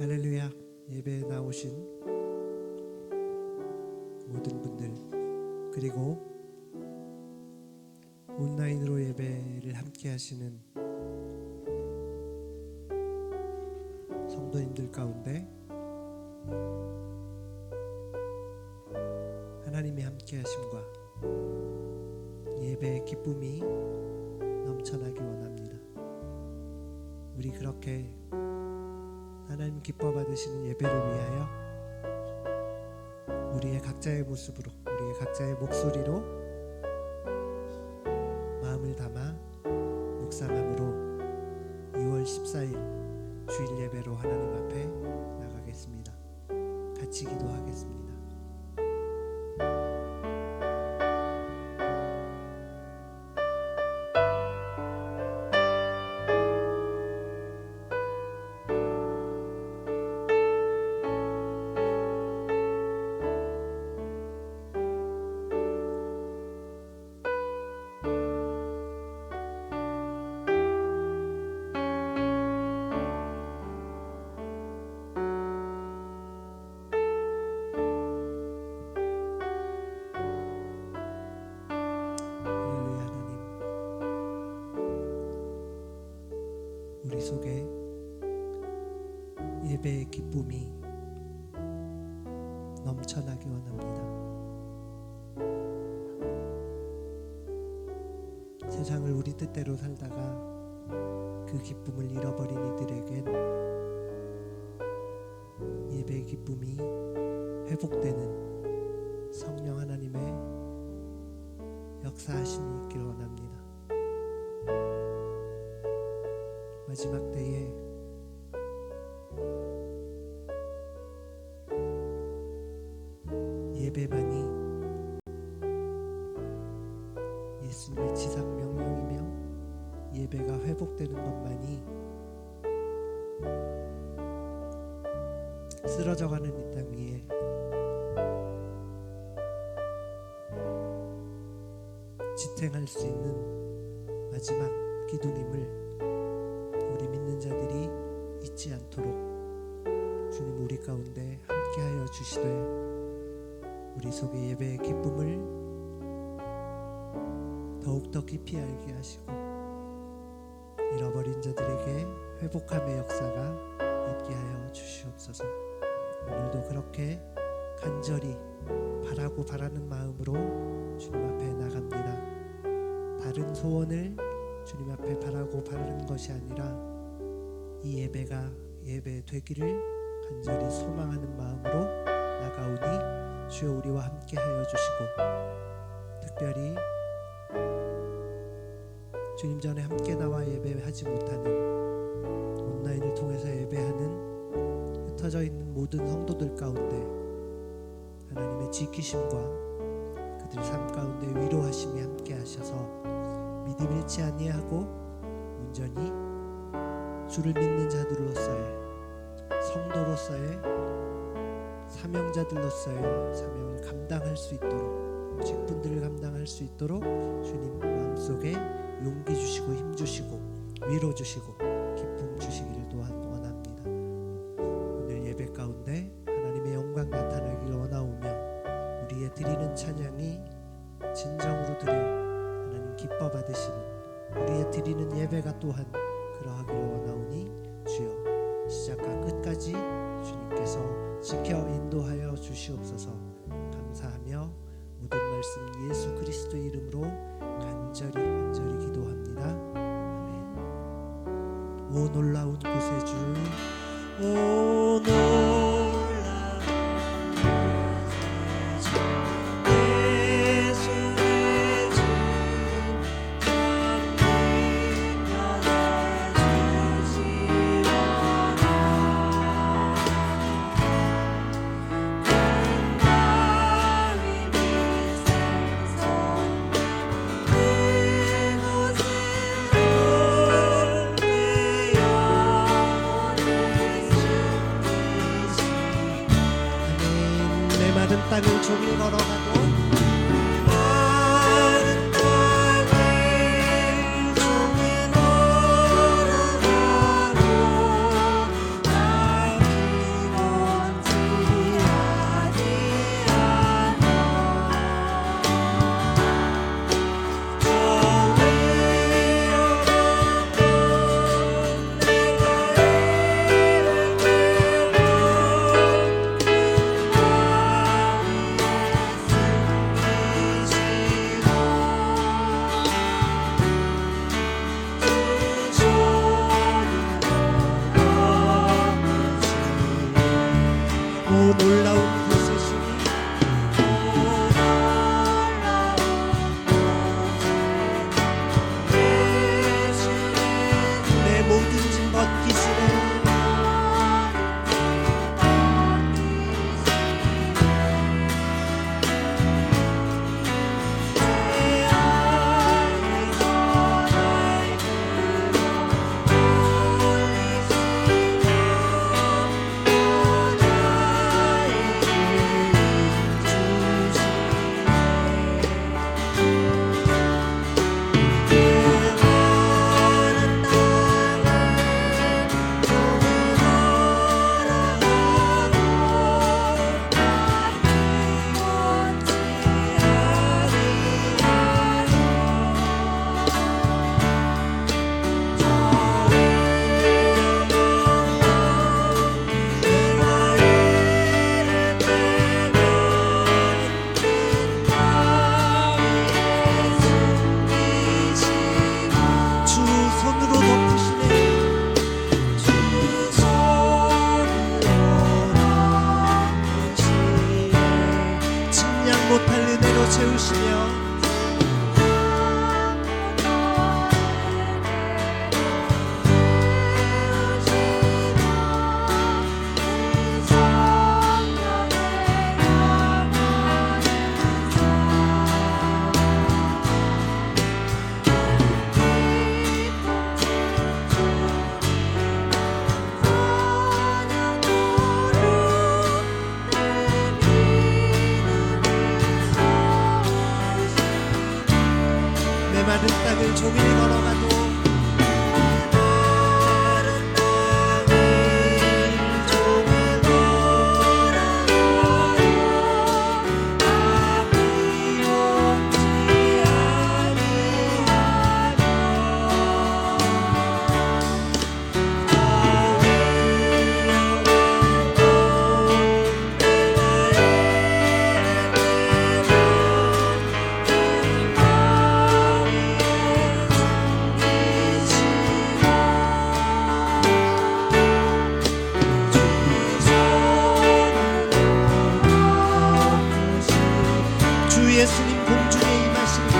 할렐루야. 예배에 나오신 모든 분들, 그리고 온라인으로 예배를 함께 하시는 성도님들 가운데 하나님이 함께 하심과 예배의 기쁨이 넘쳐나기 원합니다. 우리 그렇게 하나님 기뻐 받으시는 예배를 위하여 우리의 각자의 모습으로, 우리의 각자의 목소리로 마음을 담아 묵상함으로 2월 14일 주일 예배로 하나님 앞에 나가겠습니다. 같이 기도하겠습니다. 우리 속에 예배의 기쁨이 넘쳐나기 원합니다. 세상을 우리 뜻대로 살다가 그 기쁨을 잃어버린 이들에겐 예배의 기쁨이 회복되는 성령 하나님의 역사하심이 있기를 원합니다. 마지막 때에 예배만이 예수님의 지상 명령이며 예배가 회복되는 것만이 쓰러져가는 이 땅 위에 지탱할 수 있는 마지막 기둥임을 우리 믿는 자들이 잊지 않도록 주님 우리 가운데 함께하여 주시되 우리 속에 예배의 기쁨을 더욱더 깊이 알게 하시고 잃어버린 자들에게 회복함의 역사가 있게 하여 주시옵소서. 오늘도 그렇게 간절히 바라고 바라는 마음으로 주님 앞에 나갑니다. 다른 소원을 주님 앞에 바라고 바라는 것이 아니라 이 예배가 예배 되기를 간절히 소망하는 마음으로 나가오니 주여 우리와 함께 하여 주시고 특별히 주님 전에 함께 나와 예배하지 못하는 온라인을 통해서 예배하는 흩어져 있는 모든 성도들 가운데 하나님의 지키심과 그들 삶 가운데 위로하심이 함께 하셔서 믿음 잃지 아니하고 온전히 주를 믿는 자들로서의 성도로서의 사명자들로서의 사명을 감당할 수 있도록 직분들을 감당할 수 있도록 주님 마음속에 용기 주시고 힘 주시고 위로 주시고 기쁨 주시기를 또한 원합니다. 오늘 예배 가운데 하나님의 영광 나타나기를 원하오며 우리의 드리는 찬양이 진정으로 드려 하나님 기뻐 받으시는 우리의 드리는 예배가 또한 그러하기를 원하오니 주여 시작과 끝까지 주님께서 지켜 인도하여 주시옵소서. 감사하며 모든 말씀 예수 그리스도의 이름으로 간절히 기도합니다. 아멘. 오 놀라운 곳의 주, 오 놀라운 땅을 종일 걸어가도 많은 땅을 종일 걸어가도 나를 채우시며 메마른 땅을 종일 걸어가도 주 예수님 공중에 임하시는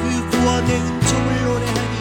그 구원의 은총을 노래하니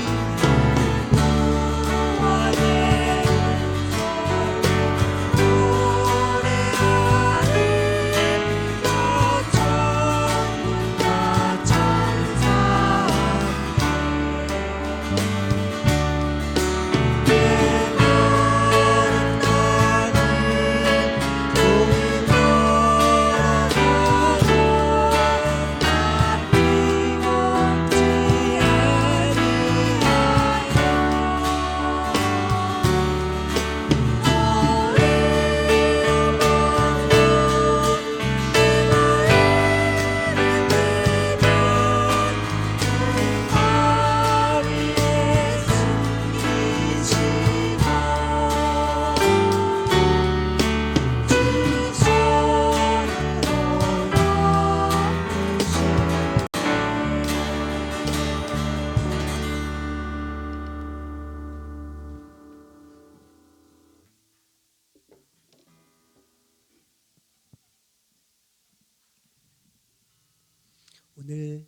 오늘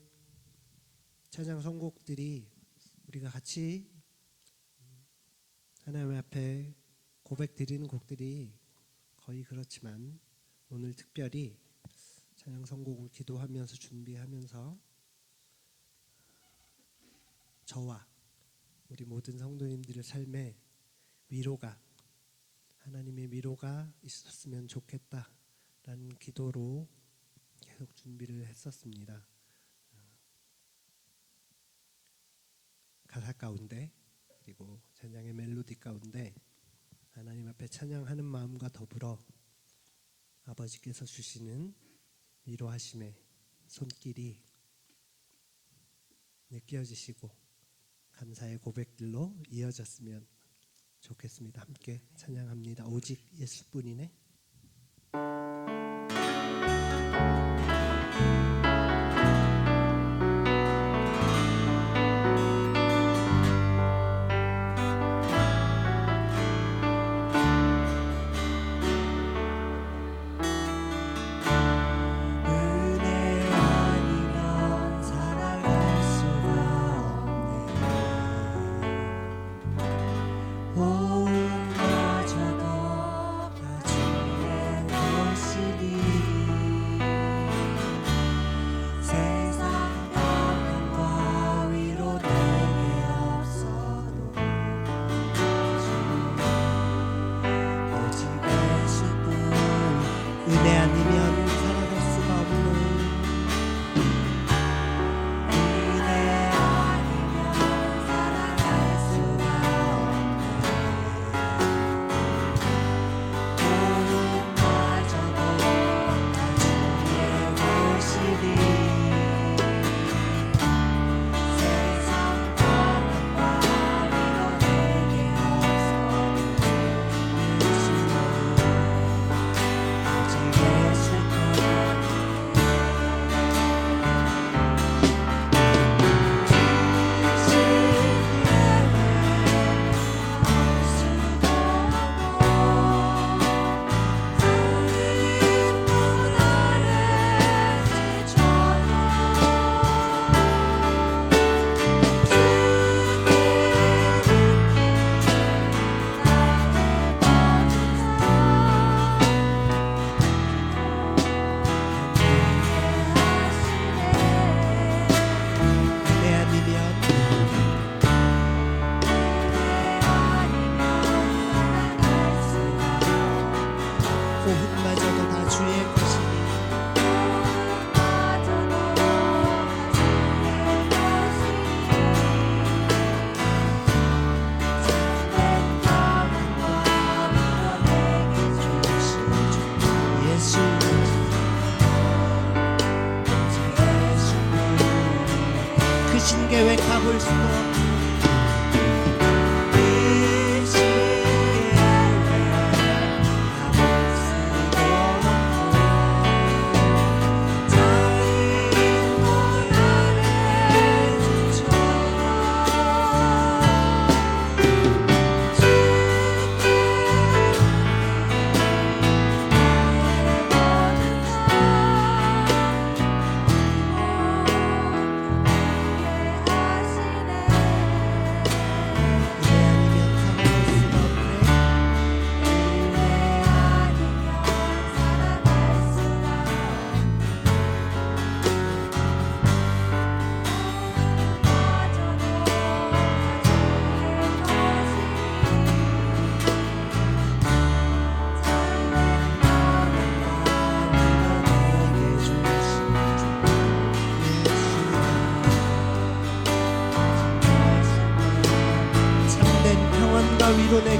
찬양 선곡들이 우리가 같이 하나님 앞에 고백 드리는 곡들이 거의 그렇지만 오늘 특별히 찬양 선곡을 기도하면서 준비하면서 저와 우리 모든 성도님들의 삶에 위로가 하나님의 위로가 있었으면 좋겠다라는 기도로 계속 준비를 했었습니다. 가사 가운데 그리고 찬양의 멜로디 가운데 하나님 앞에 찬양하는 마음과 더불어 아버지께서 주시는 위로하심의 손길이 느껴지시고 감사의 고백들로 이어졌으면 좋겠습니다. 함께 찬양합니다. 오직 예수뿐이네. 호흡마저도 다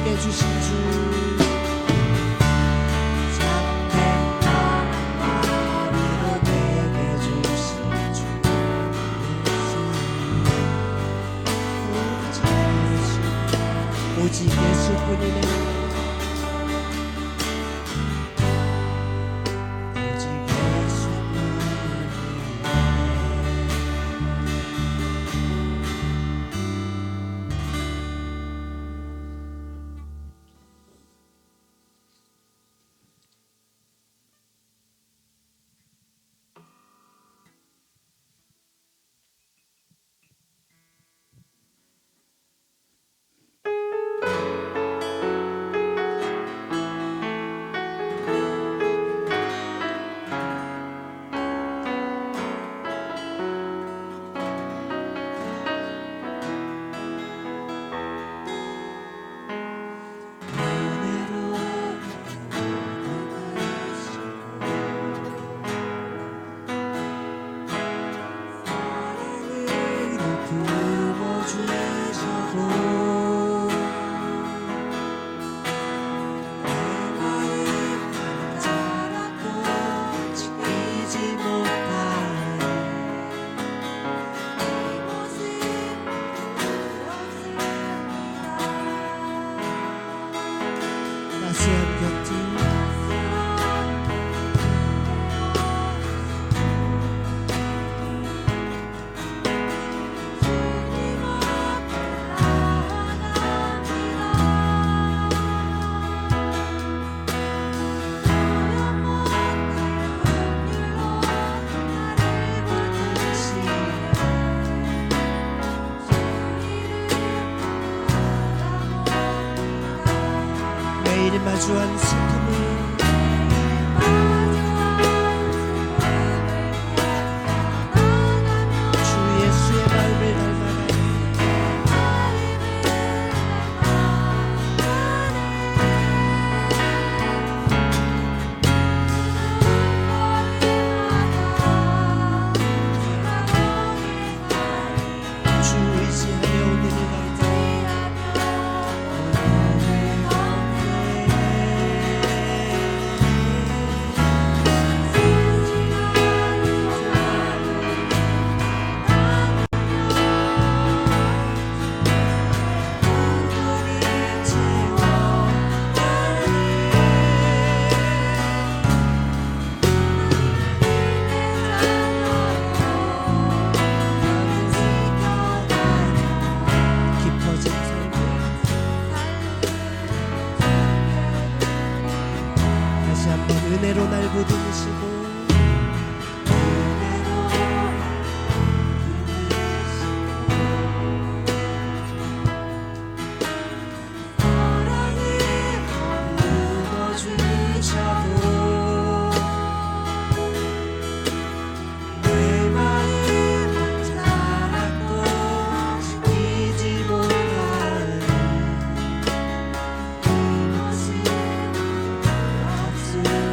내게 주신 주 오직 예수뿐이네. 오직 따스한 곁을 매일 마주한 슬픔을 주 예수의 마음을 닮아가니 주 의지하며 오늘을 걷네. 깊어진 삶을 다시 한번 은혜로 날 보듬으시고 없습니다.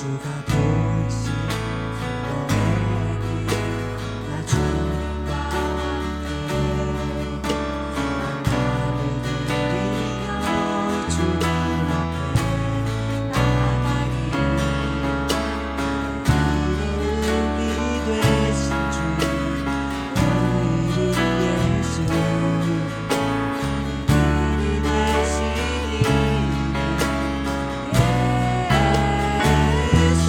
주가 보이신 너에게 나 주님과 함께 마음을 들이며 주님 앞에 나아가리 이름이 되신 주 그 이름 예수 이름이 되신 이름 예수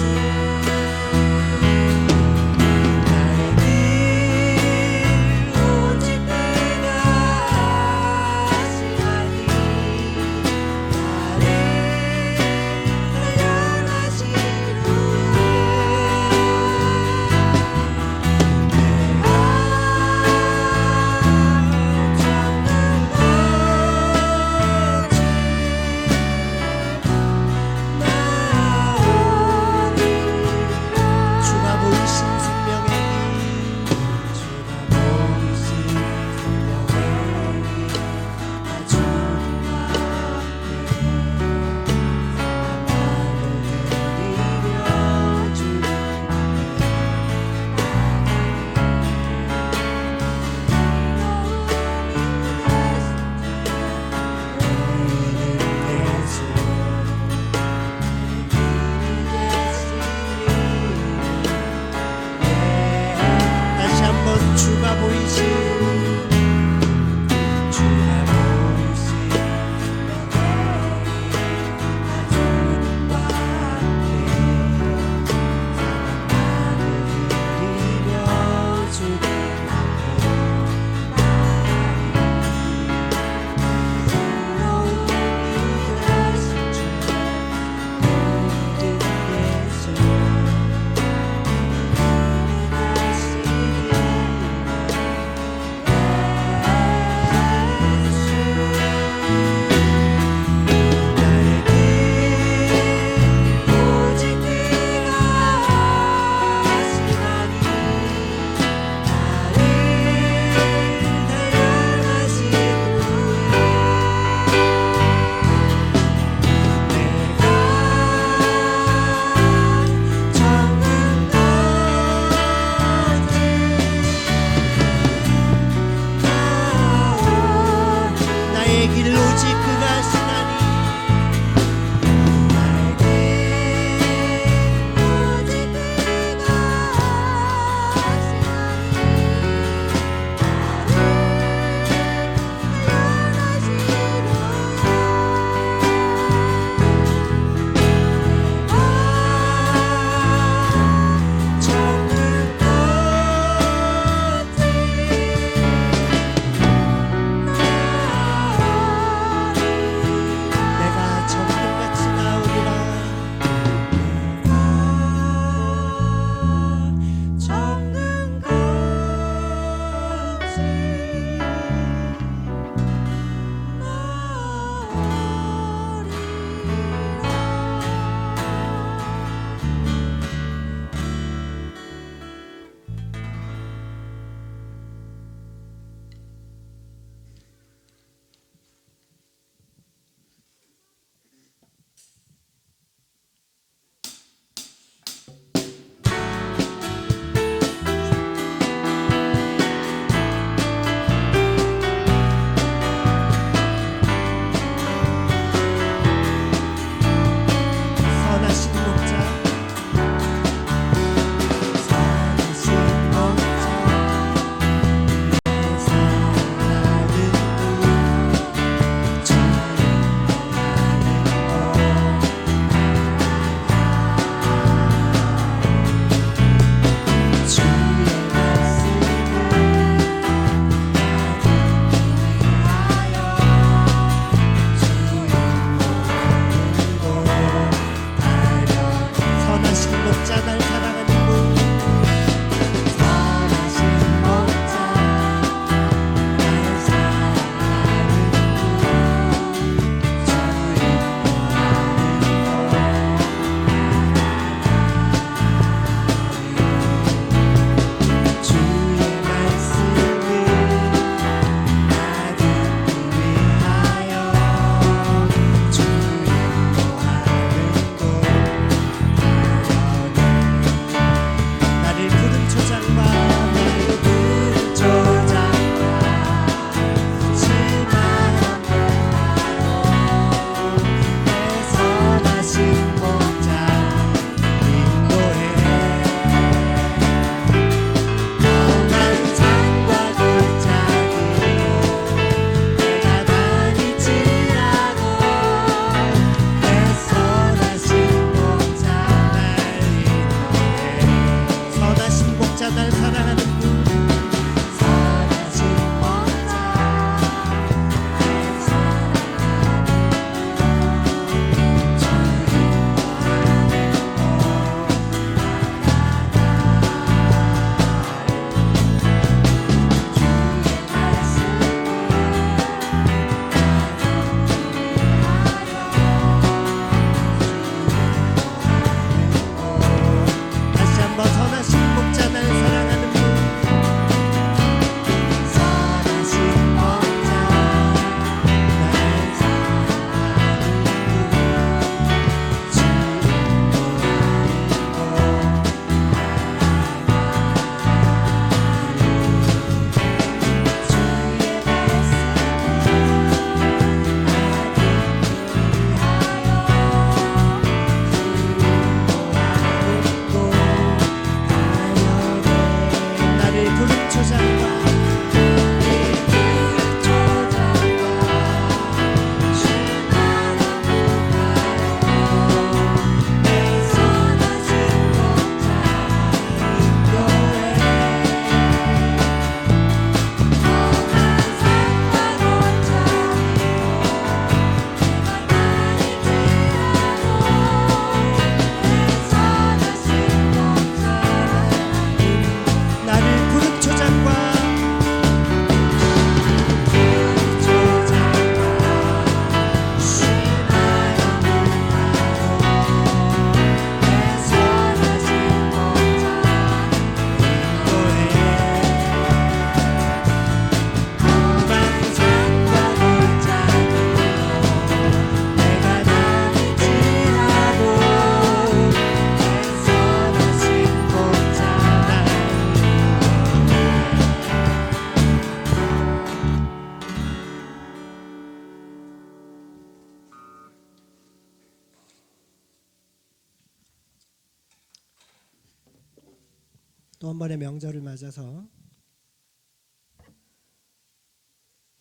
또 한 번의 명절을 맞아서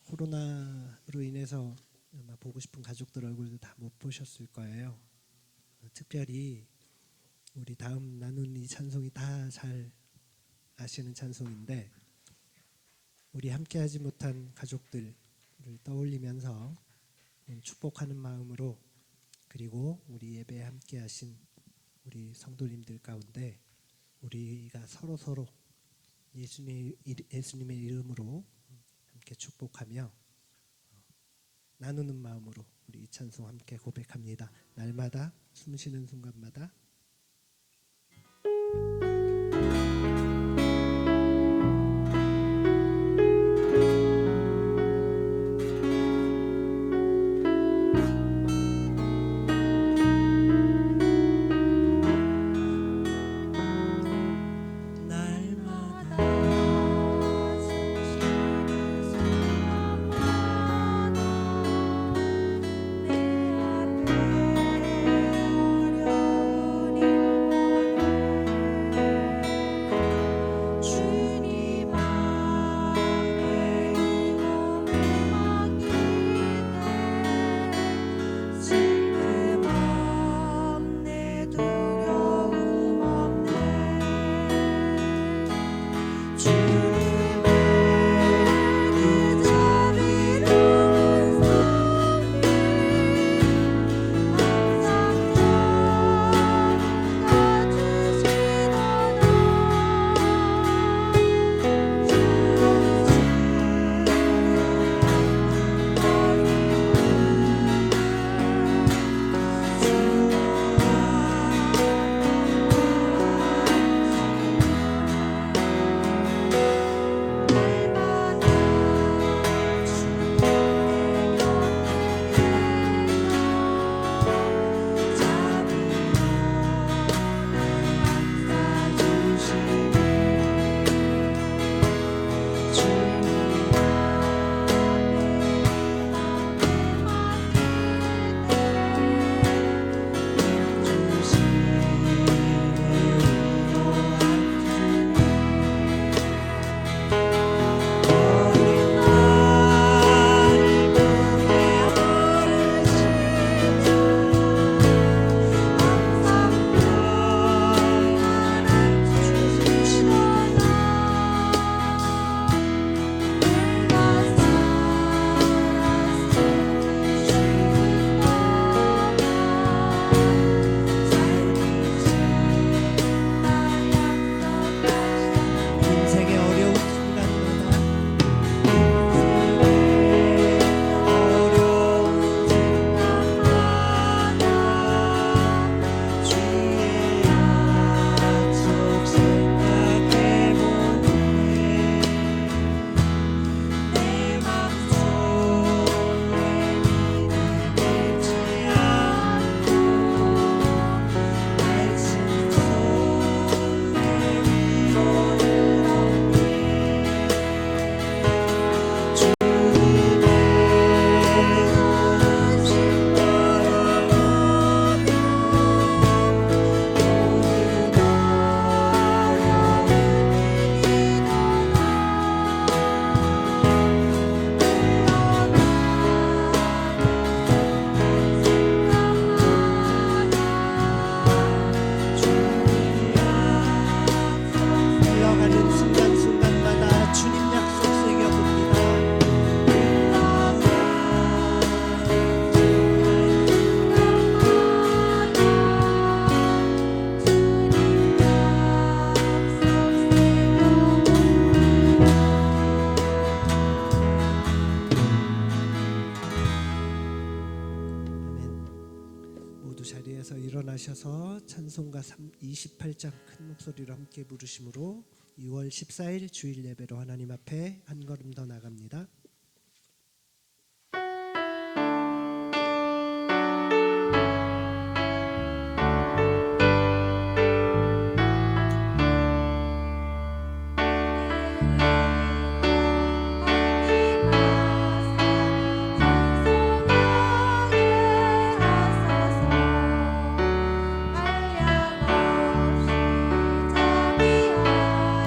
코로나로 인해서 아마 보고 싶은 가족들 얼굴도 다 못 보셨을 거예요. 특별히 우리 다음 나눈 이 찬송이 다 잘 아시는 찬송인데, 우리 함께하지 못한 가족들을 떠올리면서 축복하는 마음으로, 그리고 우리 예배에 함께하신 우리 성도님들 가운데 우리가 서로 예수님의 이름으로 함께 축복하며 나누는 마음으로 우리 이 찬송 함께 고백합니다. 날마다 숨쉬는 순간마다. 자리에서 일어나셔서 찬송가 28장 큰 목소리로 함께 부르심으로 6월 14일 주일 예배로 하나님 앞에 한 걸음 더 나갑니다. 한량 없이 자비하여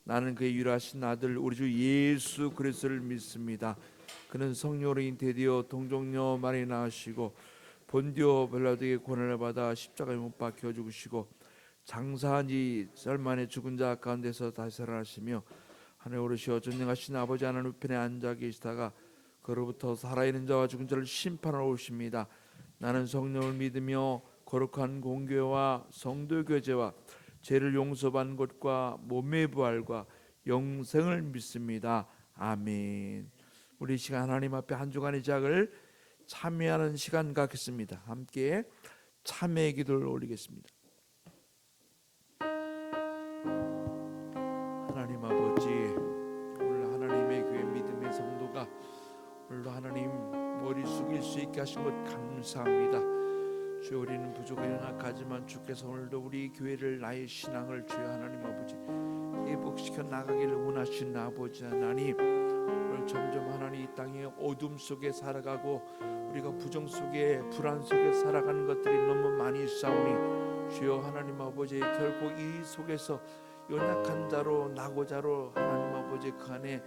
나는 그의 유일하신 아들 우리 주 예수 그리스도를 믿습니다. 그는 성령으로 잉태되어 동정녀 마리아 낳으시고 본디오 빌라도에게 고난을 받아 십자가에 못 박혀 죽으시고 장사한 지 썰 만에 죽은 자 가운데서 다시 살아나시며 하늘에 오르시어 전능하신 아버지 하나님 우편에 앉아 계시다가 그로부터 살아있는 자와 죽은 자를 심판하러 오십니다. 나는 성령을 믿으며 거룩한 공교회와 성도 교제와 죄를 용서받는 것과 몸의 부활과 영생을 믿습니다. 아멘. 우리 시간 하나님 앞에 한 주간의 시작을 참여하는 시간 갖겠습니다. 함께 참회의 기도를 올리겠습니다. 하나님 아버지, 오늘 하나님의 교회 믿음의 성도가 오늘도 하나님 머리 숙일 수 있게 하신 것 감사합니다. 주여, 우리는 부족하여 연약하지만 주께서 오늘도 우리 교회를, 나의 신앙을 주여 하나님 아버지 회복시켜 나가기를 원하시는 아버지 하나님, 오늘 점점 하나님 이 땅의 어둠 속에 살아가고 우리가 부정 속에 불안 속에 살아가는 것들이 너무 많이 있사오니 주여 하나님 아버지, 결국 이 속에서 연약한 자로 낙오자로 하나님 아버지 그 안에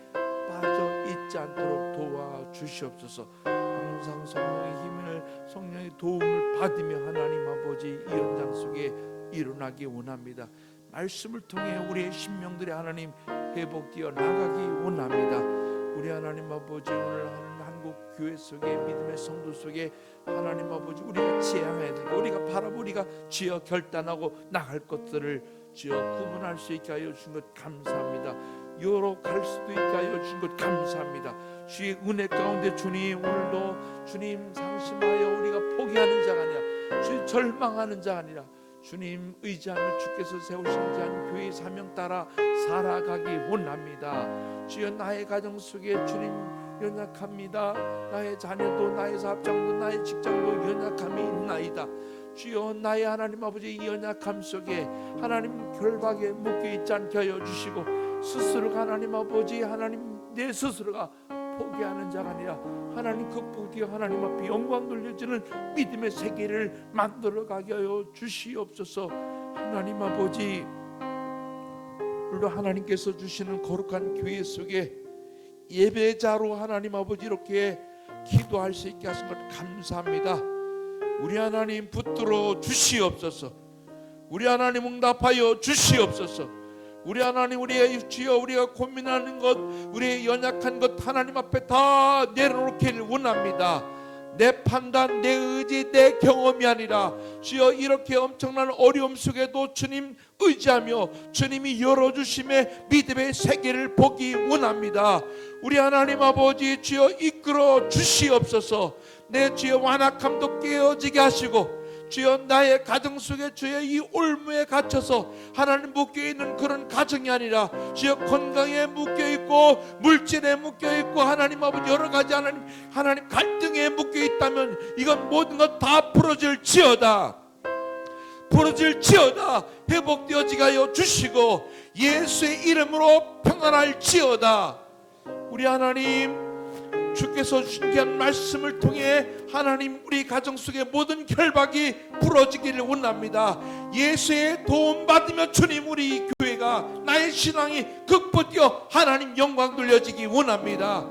빠져 있지 않도록 도와주시옵소서. 항상 성령의 힘을, 성령의 도움을 받으며 하나님 아버지 이 현장 속에 일어나기 원합니다. 말씀을 통해 우리의 심령들이 하나님 회복되어 나가기 원합니다. 우리 하나님 아버지, 오늘 한국 교회 속에 믿음의 성도 속에 하나님 아버지 우리가 지향해야 되고 우리가 바라보고 우리가 지어 결단하고 나갈 것들을 지어 구분할 수 있게 하여 주신 것 감사합니다. 여러 갈 수도 있게 하여 주신 것 감사합니다. 주의 은혜 가운데 주님, 오늘도 주님 상심하여 우리가 포기하는 자가 아니라 주의 절망하는 자가 아니라 주님 의지하며 주께서 세우신 자한 교회의 사명 따라 살아가기 원합니다. 주여, 나의 가정 속에 주님 연약합니다. 나의 자녀도, 나의 사업장도, 나의 직장도 연약함이 있나이다. 주여, 나의 하나님 아버지 이 연약함 속에 하나님 결박에 묶여있지 않게 하여 주시고 스스로가 하나님 아버지 하나님 내 스스로가 포기하는 자가 아니라 하나님 극복되어 하나님 앞에 영광 돌려지는 믿음의 세계를 만들어가게 하여 주시옵소서. 하나님 아버지, 오늘도 하나님께서 주시는 거룩한 교회 속에 예배자로 하나님 아버지 이렇게 기도할 수 있게 하신 것 감사합니다. 우리 하나님 붙들어 주시옵소서. 우리 하나님 응답하여 주시옵소서. 우리 하나님, 우리의 주여, 우리가 고민하는 것, 우리의 연약한 것 하나님 앞에 다 내려놓기를 원합니다. 내 판단, 내 의지, 내 경험이 아니라 주여, 이렇게 엄청난 어려움 속에도 주님 의지하며 주님이 열어주심의 믿음의 세계를 보기 원합니다. 우리 하나님 아버지 주여 이끌어 주시옵소서. 내 주여 완악함도 깨어지게 하시고 주여, 나의 가정 속에 주의 이 올무에 갇혀서 하나님 묶여있는 그런 가정이 아니라 주여 건강에 묶여있고 물질에 묶여있고 하나님 아버지 여러 가지 하나님 갈등에 묶여있다면 이건 모든 것 다 부러질지어다. 부러질지어다. 회복되어지게 하여 주시고 예수의 이름으로 평안할지어다. 우리 하나님, 주께서 주신 귀한 말씀을 통해 하나님 우리 가정 속의 모든 결박이 부러지기를 원합니다. 예수의 도움 받으며 주님 우리 교회가, 나의 신앙이 극복되어 하나님 영광 돌려지기 원합니다.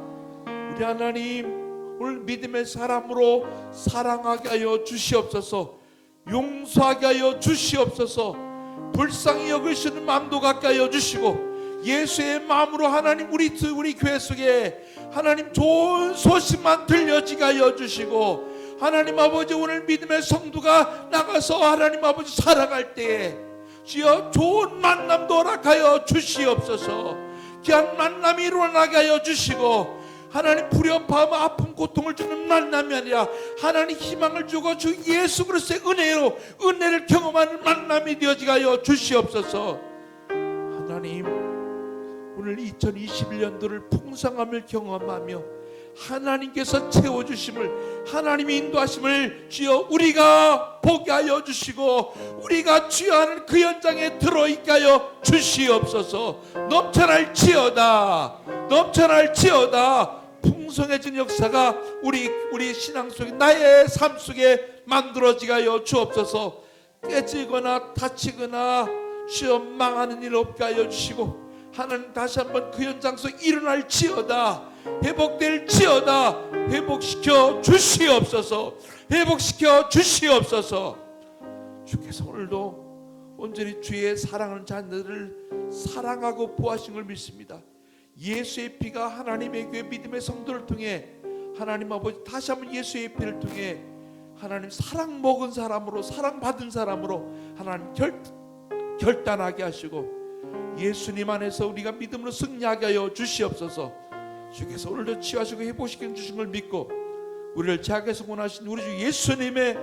우리 하나님, 오늘 믿음의 사람으로 사랑하게 하여 주시옵소서. 용서하게 하여 주시옵소서. 불쌍히 여기시는 마음도 갖게 하여 주시고 예수의 마음으로 하나님 우리 교회 속에 하나님 좋은 소식만 들려지게 하여 주시고 하나님 아버지, 오늘 믿음의 성도가 나가서 하나님 아버지 살아갈 때에 주여 좋은 만남도 허락하여 주시옵소서. 귀한 만남이 일어나게 하여 주시고 하나님 불협화음, 아픔, 고통을 주는 만남이 아니라 하나님 희망을 주고 주 예수 그리스도의 은혜로 은혜를 경험하는 만남이 되어지게 하여 주시옵소서. 하나님, 오늘 2021년도를 풍성함을 경험하며 하나님께서 채워주심을, 하나님의 인도하심을 주여 우리가 보게 하여 주시고 우리가 주여 하는 그 현장에 들어있게 하여 주시옵소서. 넘쳐날지어다. 넘쳐날지어다. 풍성해진 역사가 우리 신앙 속에, 나의 삶 속에 만들어지게 하여 주옵소서. 깨지거나 다치거나 주여 망하는 일 없게 하여 주시고 하나님 다시 한번 그 현장에서 일어날지어다, 회복될지어다. 회복시켜 주시옵소서. 회복시켜 주시옵소서. 주께서 오늘도 온전히 주의 사랑하는 자녀들을 사랑하고 보호하신 걸 믿습니다. 예수의 피가 하나님의 교회 믿음의 성도를 통해 하나님 아버지 다시 한번 예수의 피를 통해 하나님 사랑 먹은 사람으로, 사랑받은 사람으로 하나님 결단하게 하시고 예수님 안에서 우리가 믿음으로 승리하게 하여 주시옵소서. 주께서 오늘도 치유하시고 회복시켜 주신 걸 믿고 우리를 자기에서 원하신 우리 주 예수님의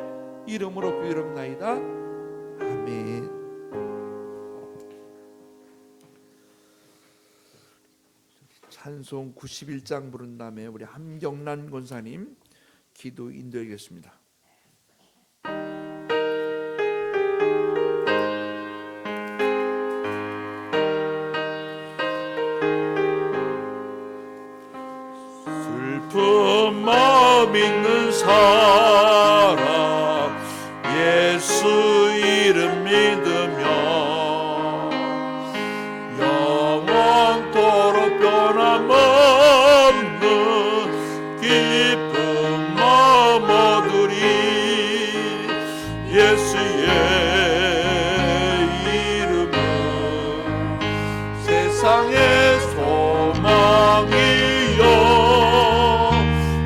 이름으로 기도합나이다. 아멘. 찬송 91장 부른 다음에 우리 함경란 권사님 기도 인도하겠습니다. 슬픈 마음 있는 사람 예수 이름 믿으며 영원토록 변함없는 기쁜 마음 얻으리. 예수의 이름은 세상의 소망이요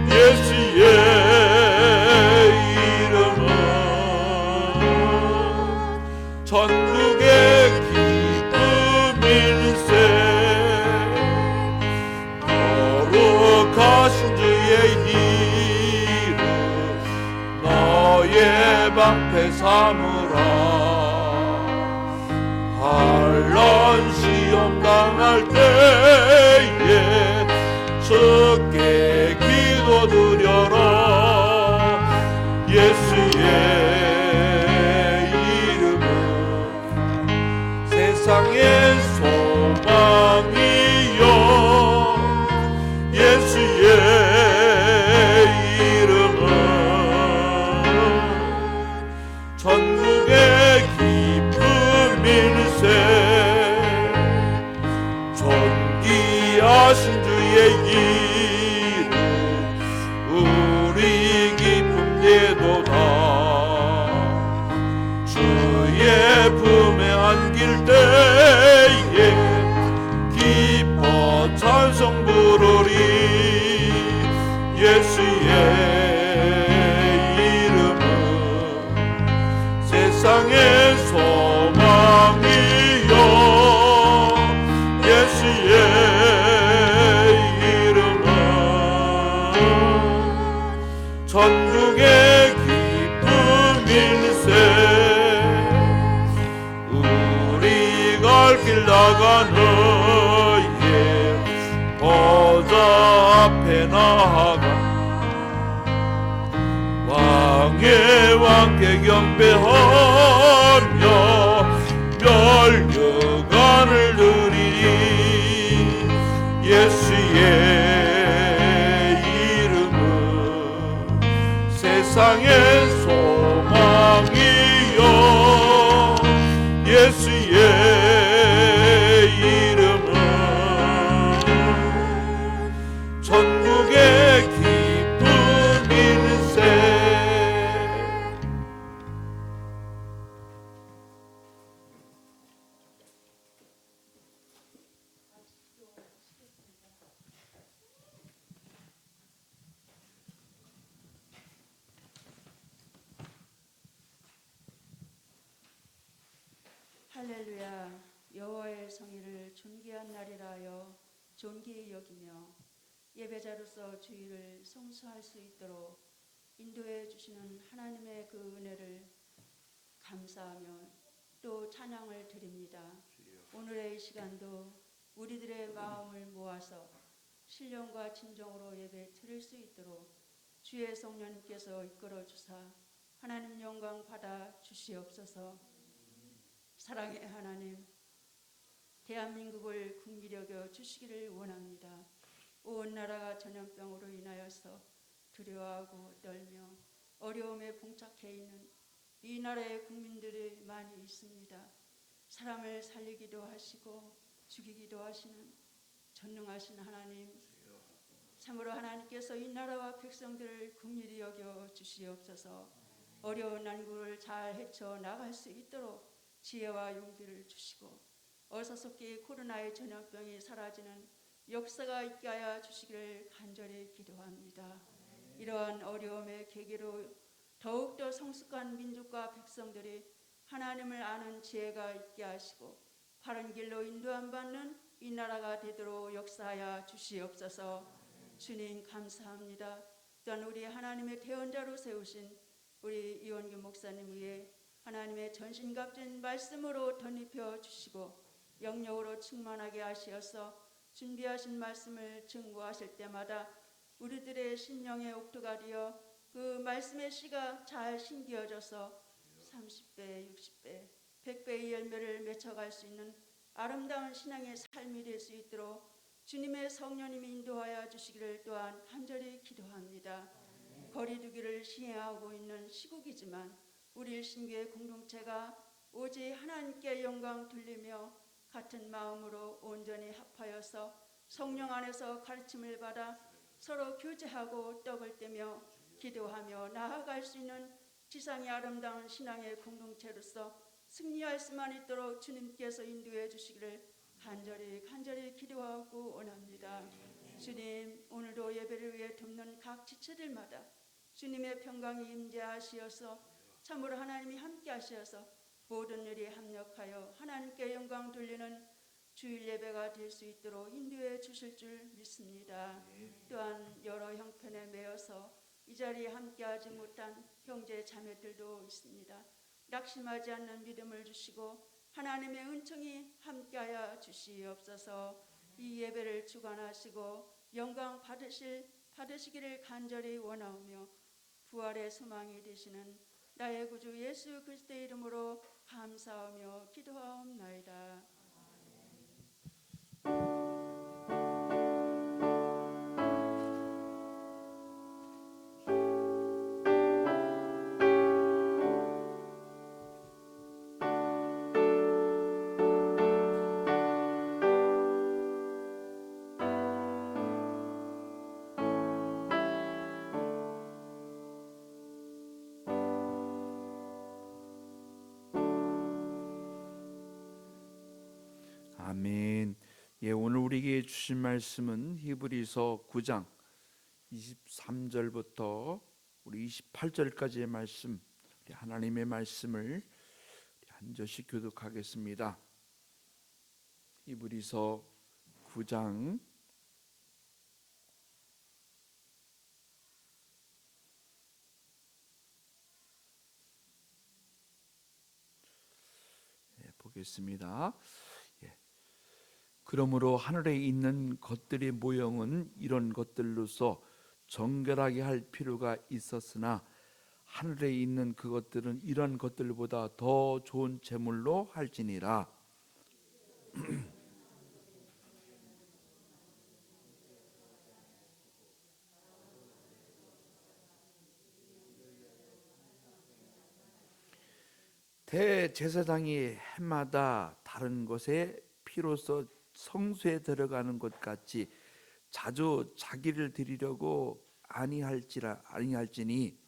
예수의 이름은 천국의 기쁨일세. 거룩하신 주의 이름 너의 방패 삼으라. 환난 시험 당할 때에 주께 기도드려라. 예수의 이름은 세상의 소망이요 예수의 이름은 천국의 기쁨일세. 존귀하신 주의 이름 우리 기쁨 되도다. 주의 품에 안길 때에 기뻐 찬송 부르리. 예수의 이름은 세상의 소망이요 예수의 이름은 천국의 기쁨일세. 우리가 길 나가는 예 보좌 앞에 나아가 왕의 왕께 경배하며 멸류관을 드리리. 예수의 이름은 세상의 소망이요 예수의 이름은 천국의 기쁨일세. 할렐루야. 여호와의 성의를 존귀한 날이라 하여 존귀히 여기며 예배자로서 주의를 성수할 수 있도록 인도해 주시는 하나님의 그 은혜를 감사하며 또 찬양을 드립니다. 오늘의 이 시간도 우리들의 마음을 모아서 신령과 진정으로 예배 드릴 수 있도록 주의 성령님께서 이끌어 주사 하나님 영광 받아 주시옵소서. 사랑의 하나님, 대한민국을 긍휼히 여겨 주시기를 원합니다. 온 나라가 전염병으로 인하여서 두려워하고 떨며 어려움에 봉착해 있는 이 나라의 국민들이 많이 있습니다. 사람을 살리기도 하시고 죽이기도 하시는 전능하신 하나님, 참으로 하나님께서 이 나라와 백성들을 긍휼히 여겨 주시옵소서. 어려운 난국을 잘 헤쳐 나갈 수 있도록 지혜와 용기를 주시고 어서속히 코로나의 전염병이 사라지는 역사가 있게 하여 주시기를 간절히 기도합니다. 이러한 어려움의 계기로 더욱더 성숙한 민족과 백성들이 하나님을 아는 지혜가 있게 하시고 바른 길로 인도함 받는 이 나라가 되도록 역사하여 주시옵소서. 주님 감사합니다. 또한 우리 하나님의 대언자로 세우신 우리 이원규 목사님 위에 하나님의 전신갑진 말씀으로 덧입혀 주시고 영역으로 충만하게 하시어서 준비하신 말씀을 증거하실 때마다 우리들의 심령의 옥토가 되어 그 말씀의 씨가 잘 심기어져서 30배, 60배, 100배의 열매를 맺어갈 수 있는 아름다운 신앙의 삶이 될 수 있도록 주님의 성령님이 인도하여 주시기를 또한 간절히 기도합니다. 거리두기를 시행하고 있는 시국이지만 우리 일신교회 공동체가 오직 하나님께 영광 돌리며 같은 마음으로 온전히 합하여서 성령 안에서 가르침을 받아 서로 교제하고 떡을 떼며 기도하며 나아갈 수 있는 지상의 아름다운 신앙의 공동체로서 승리할 수만 있도록 주님께서 인도해 주시기를 간절히 기도하고 원합니다. 주님, 오늘도 예배를 위해 돕는 각 지체들마다 주님의 평강이 임재하시어서 참으로 하나님이 함께 하시어서 모든 일이 합력하여 하나님께 영광 돌리는 주일 예배가 될 수 있도록 인도해 주실 줄 믿습니다. 또한 여러 형편에 매여서 이 자리에 함께하지 못한 형제 자매들도 있습니다. 낙심하지 않는 믿음을 주시고 하나님의 은총이 함께하여 주시옵소서. 이 예배를 주관하시고 영광 받으시기를 간절히 원하오며 부활의 소망이 되시는 나의 구주 예수 그리스도의 이름으로 감사하며 기도하옵나이다. 아멘. 예, 오늘 우리에게 주신 말씀은 히브리서 9장 23절부터 우리 28절까지의 말씀, 하나님의 말씀을 한 절씩 교독하겠습니다. 히브리서 9장 1 보겠습니다. 그러므로 하늘에 있는 것들의 모형은 이런 것들로서 정결하게 할 필요가 있었으나 하늘에 있는 그것들은 이런 것들보다 더 좋은 제물로 할지니라. 대제사장이 해마다 다른 곳에 피로써 성소에 들어가는 것 같이 자주 자기를 드리려고 아니할지니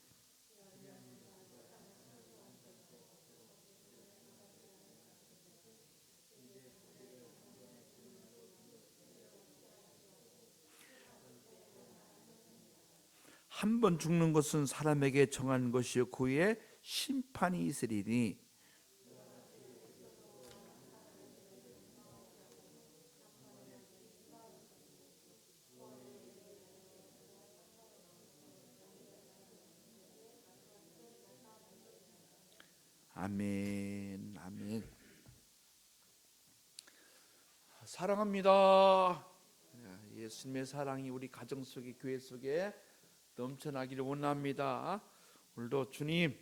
한 번 죽는 것은 사람에게 정한 것이요 그의 심판이 있으리니 아멘. 아멘. 사랑합니다. 예수님의 사랑이 우리 가정 속에 교회 속에 넘쳐나기를 원합니다. 오늘도 주님,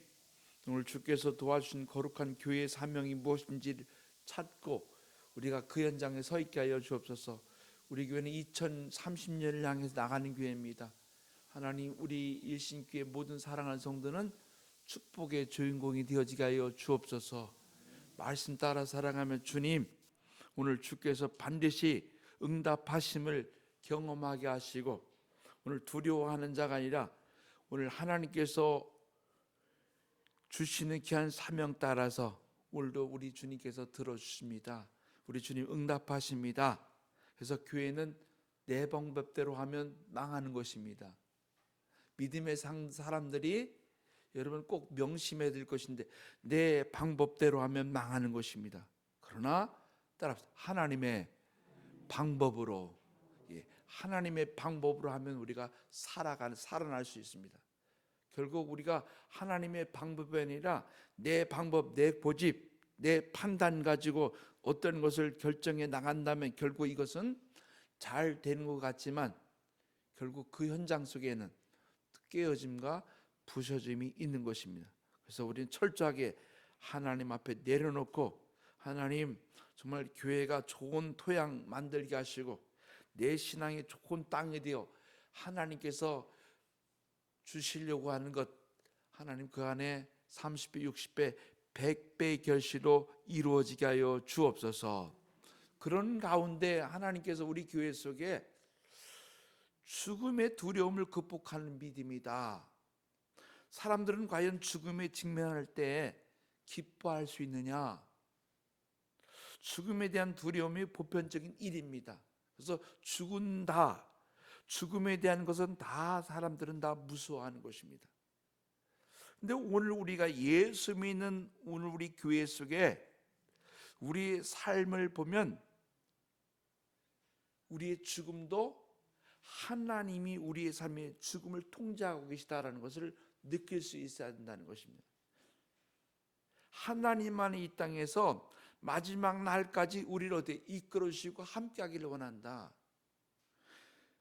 오늘 주께서 도와주신 거룩한 교회의 사명이 무엇인지 찾고 우리가 그 현장에 서 있게 하여 주옵소서. 우리 교회는 2030년을 향해서 나가는 교회입니다. 하나님, 우리 일신교회 모든 사랑하는 성도는 축복의 주인공이 되어지게 하여 주옵소서. 말씀 따라 살아가면 주님, 오늘 주께서 반드시 응답하심을 경험하게 하시고, 오늘 두려워하는 자가 아니라 오늘 하나님께서 주시는 귀한 사명 따라서 오늘도 우리 주님께서 들어주십니다. 우리 주님 응답하십니다. 그래서 교회는 내 방법대로 하면 망하는 것입니다. 믿음의 사람들이 여러분 꼭 명심해야 될 것인데, 내 방법대로 하면 망하는 것입니다. 그러나 따라서 하나님의 방법으로, 하나님의 방법으로 하면 우리가 살아날 수 있습니다. 결국 우리가 하나님의 방법이 아니라 내 방법, 내 고집, 내 판단 가지고 어떤 것을 결정해 나간다면 결국 이것은 잘 되는 것 같지만 결국 그 현장 속에는 깨어짐과 부서짐이 있는 것입니다. 그래서 우리는 철저하게 하나님 앞에 내려놓고, 하나님 정말 교회가 좋은 토양 만들게 하시고 내 신앙이 좋은 땅이 되어 하나님께서 주시려고 하는 것, 하나님 그 안에 30배, 60배, 100배의 결실로 이루어지게 하여 주옵소서. 그런 가운데 하나님께서 우리 교회 속에 죽음의 두려움을 극복하는 믿음이다. 사람들은 과연 죽음에 직면할 때 기뻐할 수 있느냐? 죽음에 대한 두려움이 보편적인 일입니다. 그래서 죽은다, 죽음에 대한 것은 다 사람들은 다 무서워하는 것입니다. 근데 오늘 우리가 예수 믿는 오늘 우리 교회 속에 우리 삶을 보면 우리의 죽음도 하나님이 우리의 삶의 죽음을 통제하고 계시다라는 것을 느낄 수 있어야 된다는 것입니다. 하나님만이 이 땅에서 마지막 날까지 우리를 어디 이끌어 주시고 함께 하기를 원한다.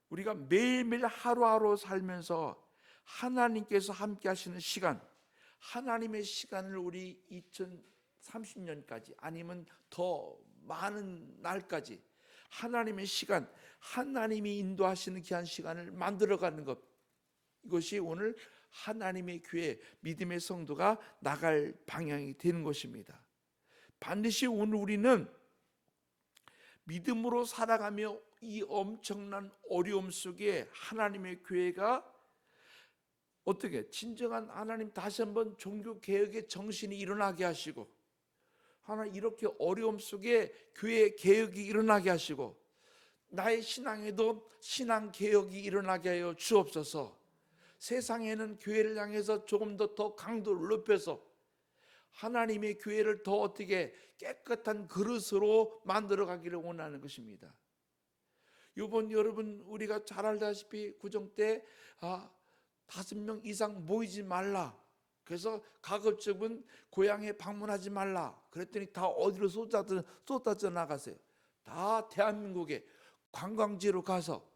우리가 매일매일 하루하루 살면서 하나님께서 함께 하시는 시간, 하나님의 시간을 우리 2030년까지 아니면 더 많은 날까지 하나님의 시간, 하나님이 인도하시는 귀한 시간을 만들어가는 것, 이것이 오늘 하나님의 교회, 믿음의 성도가 나갈 방향이 되는 것입니다. 반드시 오늘 우리는 믿음으로 살아가며 이 엄청난 어려움 속에 하나님의 교회가 어떻게 진정한 하나님 다시 한번 종교개혁의 정신이 일어나게 하시고, 하나님 이렇게 어려움 속에 교회 개혁이 일어나게 하시고 나의 신앙에도 신앙개혁이 일어나게 하여 주옵소서. 세상에는 교회를 향해서 조금 더 강도를 높여서 하나님의 교회를 더 어떻게 깨끗한 그릇으로 만들어 가기를 원하는 것입니다. 이번 여러분 우리가 잘 알다시피 구정 때 5명 이상 모이지 말라. 그래서 가급적은 고향에 방문하지 말라. 그랬더니 다 어디로 쏟아져 나가세요. 다 대한민국에 관광지로 가서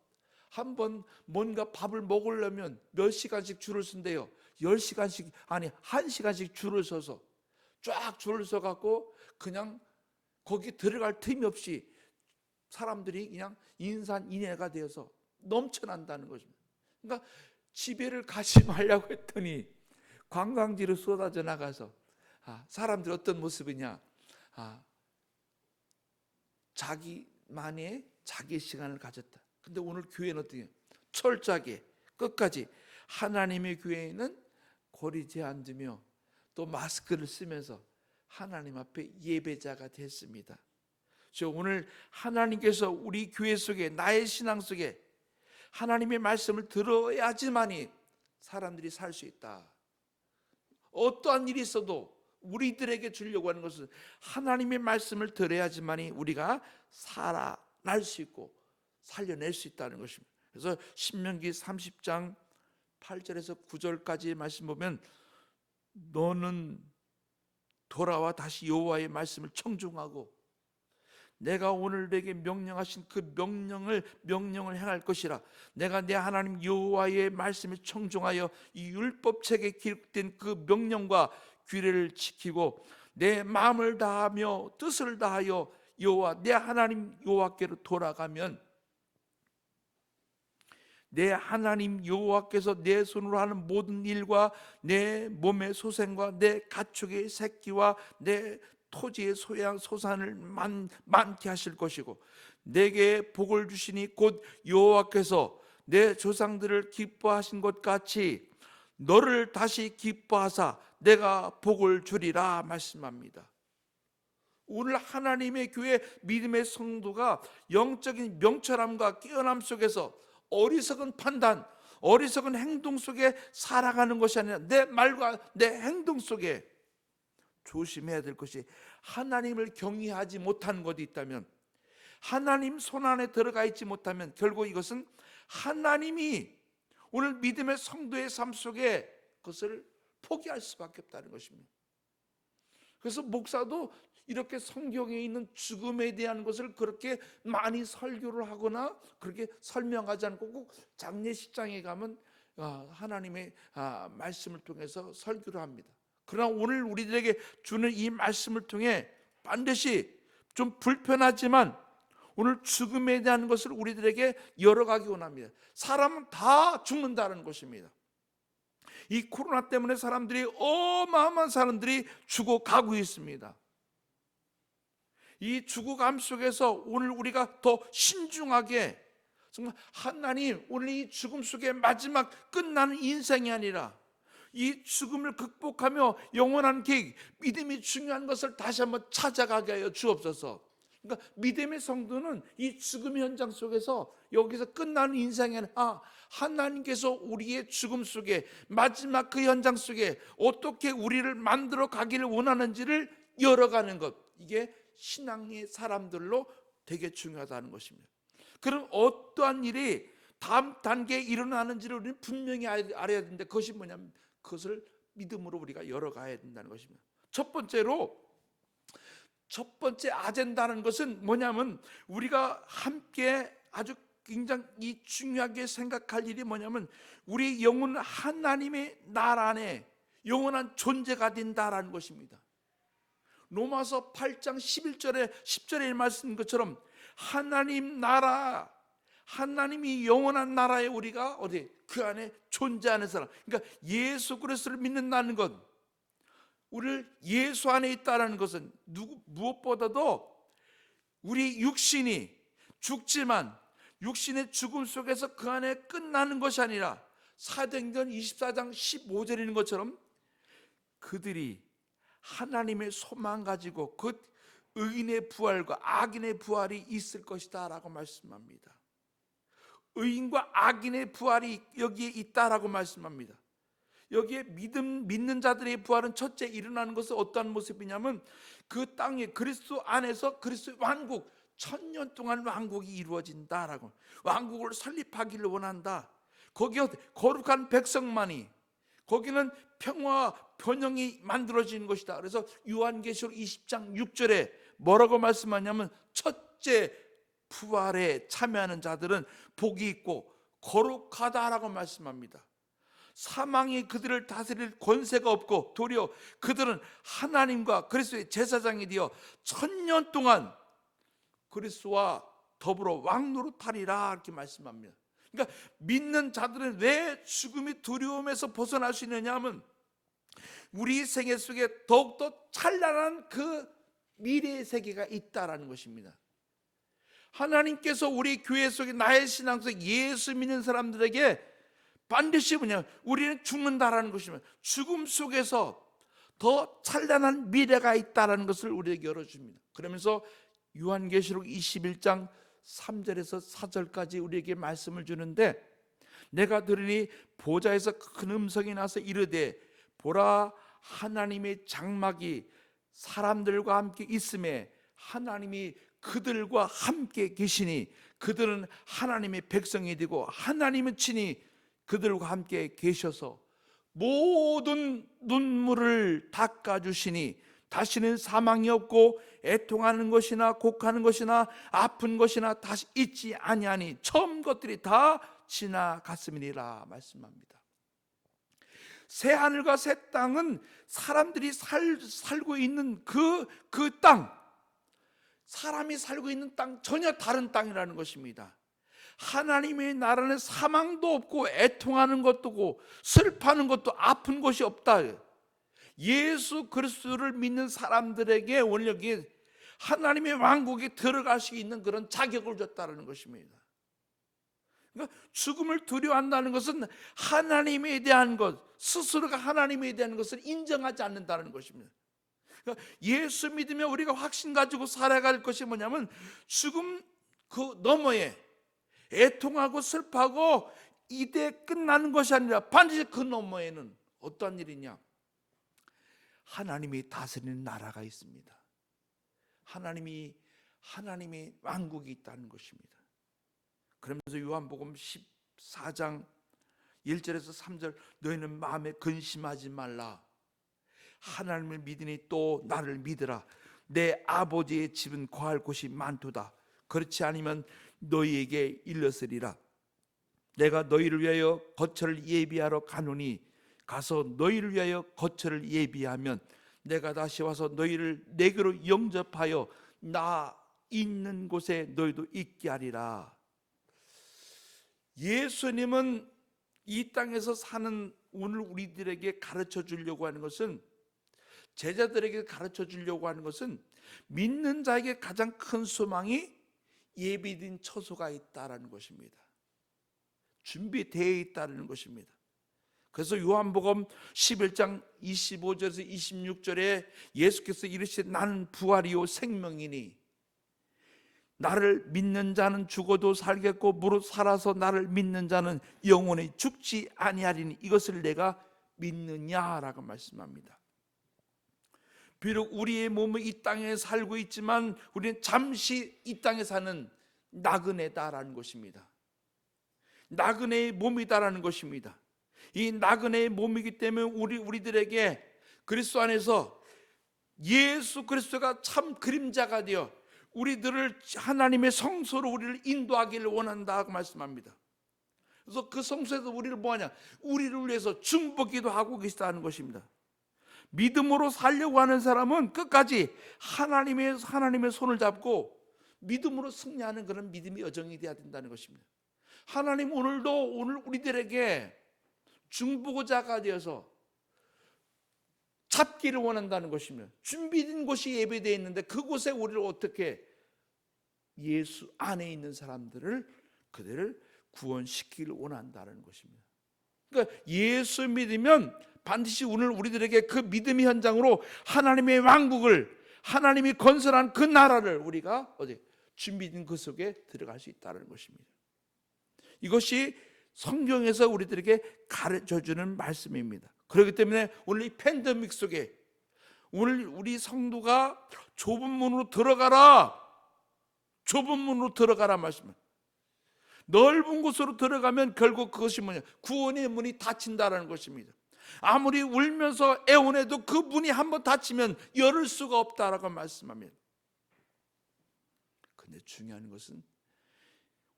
한번 뭔가 밥을 먹으려면 몇 시간씩 줄을 선대요. 10시간씩 아니 1시간씩 줄을 서서 쫙 줄을 서갖고 그냥 거기 들어갈 틈이 없이 사람들이 그냥 인산인해가 되어서 넘쳐난다는 것입니다. 그러니까 집에를 가지 말라고 했더니 관광지로 쏟아져 나가서 사람들 어떤 모습이냐, 자기만의 자기 시간을 가졌다. 근데 오늘 교회는 어떻게 철저하게 끝까지 하나님의 교회에는 거리제 앉으며 또 마스크를 쓰면서 하나님 앞에 예배자가 됐습니다. 저 오늘 하나님께서 우리 교회 속에 나의 신앙 속에 하나님의 말씀을 들어야지만이 사람들이 살 수 있다. 어떠한 일이 있어도 우리들에게 주려고 하는 것은 하나님의 말씀을 들어야지만이 우리가 살아날 수 있고 살려낼 수 있다는 것입니다. 그래서 신명기 30장 8절에서 9절까지의 말씀 보면 너는 돌아와 다시 여호와의 말씀을 청중하고 내가 오늘 내게 명령하신 그 명령을 행할 것이라. 내가 내 하나님 여호와의 말씀을 청중하여 이 율법책에 기록된 그 명령과 규례를 지키고 내 마음을 다하며 뜻을 다하여 여호와 내 하나님 여호와께로 돌아가면 내 하나님 여호와께서 내 손으로 하는 모든 일과 내 몸의 소생과 내 가축의 새끼와 내 토지의 소산을 많게 하실 것이고 내게 복을 주시니 곧 여호와께서 내 조상들을 기뻐하신 것 같이 너를 다시 기뻐하사 내가 복을 주리라 말씀합니다. 오늘 하나님의 교회 믿음의 성도가 영적인 명철함과 깨어남 속에서 어리석은 판단, 어리석은 행동 속에 살아가는 것이 아니라 내 말과 내 행동 속에 조심해야 될 것이, 하나님을 경외하지 못하는 것이 있다면, 하나님 손 안에 들어가 있지 못하면 결국 이것은 하나님이 오늘 믿음의 성도의 삶 속에 그것을 포기할 수밖에 없다는 것입니다. 그래서 목사도 이렇게 성경에 있는 죽음에 대한 것을 그렇게 많이 설교를 하거나 그렇게 설명하지 않고 꼭 장례식장에 가면 하나님의 말씀을 통해서 설교를 합니다. 그러나 오늘 우리들에게 주는 이 말씀을 통해 반드시 좀 불편하지만 오늘 죽음에 대한 것을 우리들에게 열어가기 원합니다. 사람은 다 죽는다는 것입니다. 이 코로나 때문에 사람들이 어마어마한 사람들이 죽어가고 있습니다. 이 죽어감 속에서 오늘 우리가 더 신중하게 정말 하나님, 오늘 이 죽음 속에 마지막 끝나는 인생이 아니라 이 죽음을 극복하며 영원한 계획, 믿음이 중요한 것을 다시 한번 찾아가게 하여 주옵소서. 그러니까 믿음의 성도는 이 죽음 현장 속에서 여기서 끝나는 인생이 아니라 하나님께서 우리의 죽음 속에 마지막 그 현장 속에 어떻게 우리를 만들어 가기를 원하는지를 열어가는 것, 이게 신앙의 사람들로 되게 중요하다는 것입니다. 그럼 어떠한 일이 다음 단계에 일어나는지를 우리는 분명히 알아야 되는데 그것이 뭐냐면 그것을 믿음으로 우리가 열어가야 된다는 것입니다. 첫 번째 아젠다는 것은 뭐냐면 우리가 함께 아주 굉장히 중요하게 생각할 일이 뭐냐면 우리 영혼은 하나님의 나라 안에 영원한 존재가 된다라는 것입니다. 로마서 8장 10절에 말씀인 것처럼 하나님 나라, 하나님이 영원한 나라에 우리가 그 안에 존재하는 사람, 그러니까 예수 그리스도를 믿는다는 것, 우리를 예수 안에 있다는 것은 무엇보다도 우리 육신이 죽지만 육신의 죽음 속에서 그 안에 끝나는 것이 아니라 사도행전 24장 15절인 것처럼 그들이 하나님의 소망 가지고 그 의인의 부활과 악인의 부활이 있을 것이다 라고 말씀합니다. 의인과 악인의 부활이 여기에 있다라고 말씀합니다. 여기에 믿는 자들의 부활은 첫째 일어나는 것은 어떠한 모습이냐면 그 땅에 그리스도 안에서 그리스도의 왕국, 1000년 동안 왕국이 이루어진다라고, 왕국을 설립하기를 원한다. 거기에 거룩한 백성만이, 거기는 평화와 번영이 만들어지는 것이다. 그래서 요한계시록 20장 6절에 뭐라고 말씀하냐면 첫째 부활에 참여하는 자들은 복이 있고 거룩하다라고 말씀합니다. 사망이 그들을 다스릴 권세가 없고 도리어 그들은 하나님과 그리스도의 제사장이 되어 1000년 동안 그리스도와 더불어 왕노릇하리라 이렇게 말씀합니다. 그러니까 믿는 자들은 왜 죽음의 두려움에서 벗어날 수 있느냐 하면 우리 생애 속에 더욱더 찬란한 그 미래의 세계가 있다라는 것입니다. 하나님께서 우리 교회 속에 나의 신앙 속에 예수 믿는 사람들에게 반드시 우리는 죽는다라는 것입니다. 죽음 속에서 더 찬란한 미래가 있다라는 것을 우리에게 열어줍니다. 그러면서 요한계시록 21장 3절에서 4절까지 우리에게 말씀을 주는데 내가 들으니 보좌에서 큰 음성이 나서 이르되 보라 하나님의 장막이 사람들과 함께 있음에 하나님이 그들과 함께 계시니 그들은 하나님의 백성이 되고 하나님은 친히 그들과 함께 계셔서 모든 눈물을 닦아주시니 다시는 사망이 없고 애통하는 것이나 곡하는 것이나 아픈 것이나 다시 있지 아니하니 처음 것들이 다 지나갔음이니라 말씀합니다. 새 하늘과 새 땅은 사람들이 살고 있는 그 땅, 사람이 살고 있는 땅 전혀 다른 땅이라는 것입니다. 하나님의 나라는 사망도 없고 애통하는 것도 없고 슬퍼하는 것도 아픈 것이 없다. 예수 그리스도를 믿는 사람들에게 오늘 여기 하나님의 왕국에 들어갈 수 있는 그런 자격을 줬다는 것입니다. 그러니까 죽음을 두려워한다는 것은 하나님에 대한 것, 스스로가 하나님에 대한 것을 인정하지 않는다는 것입니다. 그러니까 예수 믿으면 우리가 확신 가지고 살아갈 것이 뭐냐면 죽음 그 너머에 애통하고 슬퍼하고 이대 끝나는 것이 아니라 반드시 그 너머에는 어떤 일이냐? 하나님이 다스리는 나라가 있습니다. 하나님의 왕국이 있다는 것입니다. 그러면서 요한복음 14장 1절에서 3절 너희는 마음에 근심하지 말라. 하나님을 믿으니 또 나를 믿으라. 내 아버지의 집은 거할 곳이 많도다. 그렇지 않으면 너희에게 일렀으리라. 내가 너희를 위하여 거처를 예비하러 가노니 가서 너희를 위하여 거처를 예비하면 내가 다시 와서 너희를 내게로 영접하여 나 있는 곳에 너희도 있게 하리라. 예수님은 이 땅에서 사는 오늘 우리들에게 가르쳐 주려고 하는 것은, 제자들에게 가르쳐 주려고 하는 것은 믿는 자에게 가장 큰 소망이 예비된 처소가 있다라는 것입니다. 준비되어 있다는 것입니다. 그래서 요한복음 11장 25절에서 26절에 예수께서 이르시되 나는 부활이요 생명이니 나를 믿는 자는 죽어도 살겠고 무릇 살아서 나를 믿는 자는 영원히 죽지 아니하리니 이것을 내가 믿느냐라고 말씀합니다. 비록 우리의 몸은 이 땅에 살고 있지만 우리는 잠시 이 땅에 사는 나그네다라는 것입니다. 나그네의 몸이다라는 것입니다. 이 나그네의 몸이기 때문에 우리들에게 그리스도 안에서 예수 그리스도가 참 그림자가 되어 우리들을 하나님의 성소로 우리를 인도하기를 원한다고 말씀합니다. 그래서 그 성소에서 우리를 뭐하냐? 우리를 위해서 중보기도 하고 계시다는 것입니다. 믿음으로 살려고 하는 사람은 끝까지 하나님의 손을 잡고 믿음으로 승리하는 그런 믿음의 여정이 되어야 된다는 것입니다. 하나님 오늘 우리들에게 중보자가 되어서 잡기를 원한다는 것입니다. 준비된 곳이 예배되어 있는데 그곳에 우리를 어떻게 예수 안에 있는 사람들을 그들을 구원시키기를 원한다는 것입니다. 그러니까 예수 믿으면 반드시 오늘 우리들에게 그 믿음의 현장으로 하나님의 왕국을, 하나님이 건설한 그 나라를 우리가 준비된 그 속에 들어갈 수 있다는 것입니다. 이것이 성경에서 우리들에게 가르쳐주는 말씀입니다. 그렇기 때문에 오늘 이 팬데믹 속에 오늘 우리 성도가 좁은 문으로 들어가라, 좁은 문으로 들어가라 말씀입니다. 넓은 곳으로 들어가면 결국 그것이 뭐냐? 구원의 문이 닫힌다라는 것입니다. 아무리 울면서 애원해도 그 문이 한번 닫히면 열을 수가 없다라고 말씀합니다. 근데 중요한 것은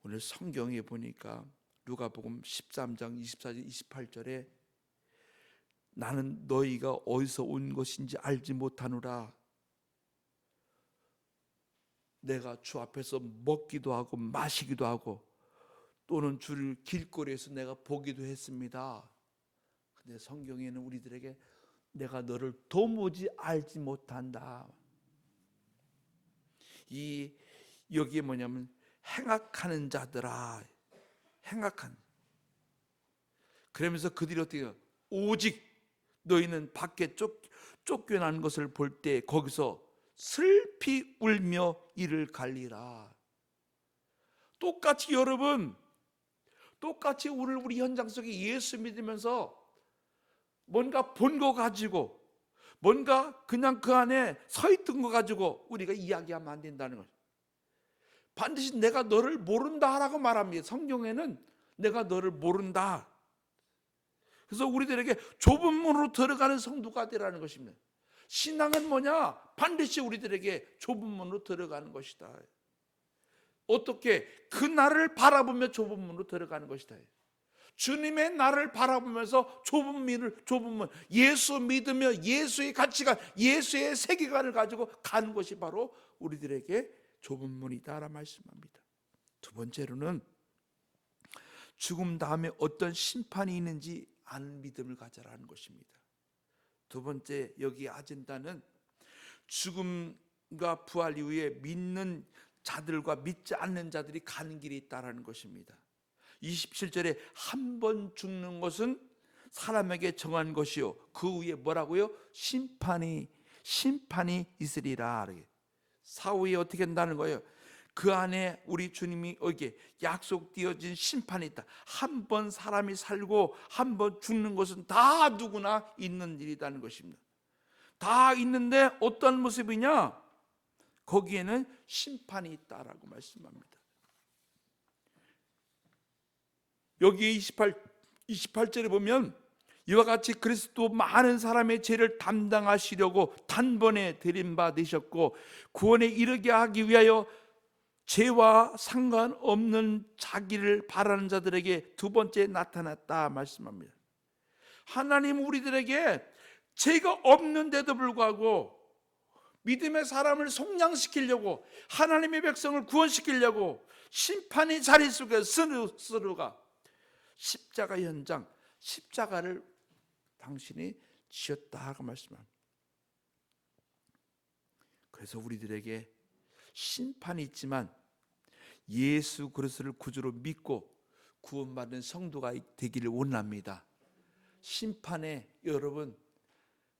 오늘 성경에 보니까 누가복음 13장 24절 28절에 나는 너희가 어디서 온 것인지 알지 못하노라. 내가 주 앞에서 먹기도 하고 마시기도 하고 또는 주를 길거리에서 내가 보기도 했습니다. 근데 성경에는 우리들에게 내가 너를 도무지 알지 못한다. 여기에 뭐냐면 행악하는 자들아, 행악한. 그러면서 그들이 어떻게 해요? 오직 너희는 밖에 쫓겨난 것을 볼 때 거기서 슬피 울며 이를 갈리라. 똑같이 여러분, 똑같이 오늘 우리 현장 속에 예수 믿으면서 뭔가 본 거 가지고 뭔가 그냥 그 안에 서 있던 거 가지고 우리가 이야기하면 안 된다는 거예요. 반드시 내가 너를 모른다라고 말합니다. 성경에는 내가 너를 모른다. 그래서 우리들에게 좁은 문으로 들어가는 성도가 되라는 것입니다. 신앙은 뭐냐? 반드시 우리들에게 좁은 문으로 들어가는 것이다. 어떻게? 그 나를 바라보며 좁은 문으로 들어가는 것이다. 주님의 나를 바라보면서 좁은 문, 예수 믿으며 예수의 가치관, 예수의 세계관을 가지고 가는 것이 바로 우리들에게 좁은 문이다라 말씀합니다. 두 번째로는 죽음 다음에 어떤 심판이 있는지 아는 믿음을 가져라는 것입니다. 두 번째 여기 아젠다는 죽음과 부활 이후에 믿는 자들과 믿지 않는 자들이 가는 길이 있다라는 것입니다. 27절에 한 번 죽는 것은 사람에게 정한 것이요 그 후에 뭐라고요? 심판이 있으리라. 사후에 어떻게 한다는 거예요? 그 안에 우리 주님이 여기에 약속되어진 심판이 있다. 한 번 사람이 살고 한 번 죽는 것은 다 누구나 있는 일이라는 것입니다. 다 있는데 어떤 모습이냐? 거기에는 심판이 있다라고 말씀합니다. 여기 28절에 보면 이와 같이 그리스도 많은 사람의 죄를 담당하시려고 단번에 들임받으셨고 구원에 이르게 하기 위하여 죄와 상관없는 자기를 바라는 자들에게 두 번째 나타났다 말씀합니다. 하나님 우리들에게 죄가 없는데도 불구하고 믿음의 사람을 속량시키려고 하나님의 백성을 구원시키려고 심판의 자리 속에 스스로가 십자가 현장, 십자가를 당신이 지었다 하고 말씀합니다. 그래서 우리들에게 심판이 있지만 예수 그리스도를 구주로 믿고 구원받은 성도가 되기를 원합니다. 심판에 여러분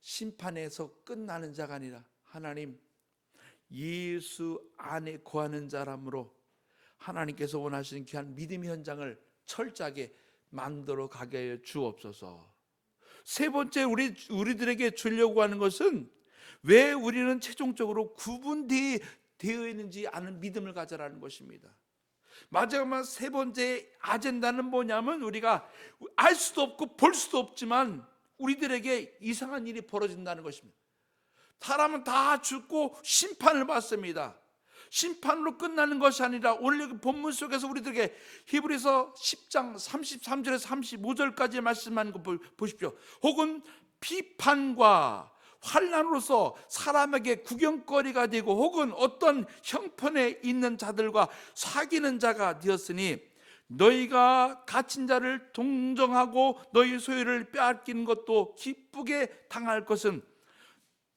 심판에서 끝나는 자가 아니라 하나님 예수 안에 거하는 자람으로 하나님께서 원하시는 귀한 믿음의 현장을 철저하게 만들어 가게 하여 주옵소서. 세 번째 우리들에게 주려고 하는 것은 왜 우리는 최종적으로 구분되어 있는지 아는 믿음을 가져라는 것입니다. 마지막 세 번째 아젠다는 뭐냐면 우리가 알 수도 없고 볼 수도 없지만 우리들에게 이상한 일이 벌어진다는 것입니다. 사람은 다 죽고 심판을 받습니다. 심판으로 끝나는 것이 아니라 오늘 본문 속에서 우리들에게 히브리서 10장 33절에서 35절까지 말씀하는 거 보십시오. 혹은 비판과 환난으로서 사람에게 구경거리가 되고 혹은 어떤 형편에 있는 자들과 사귀는 자가 되었으니 너희가 갇힌 자를 동정하고 너희 소유를 빼앗기는 것도 기쁘게 당할 것은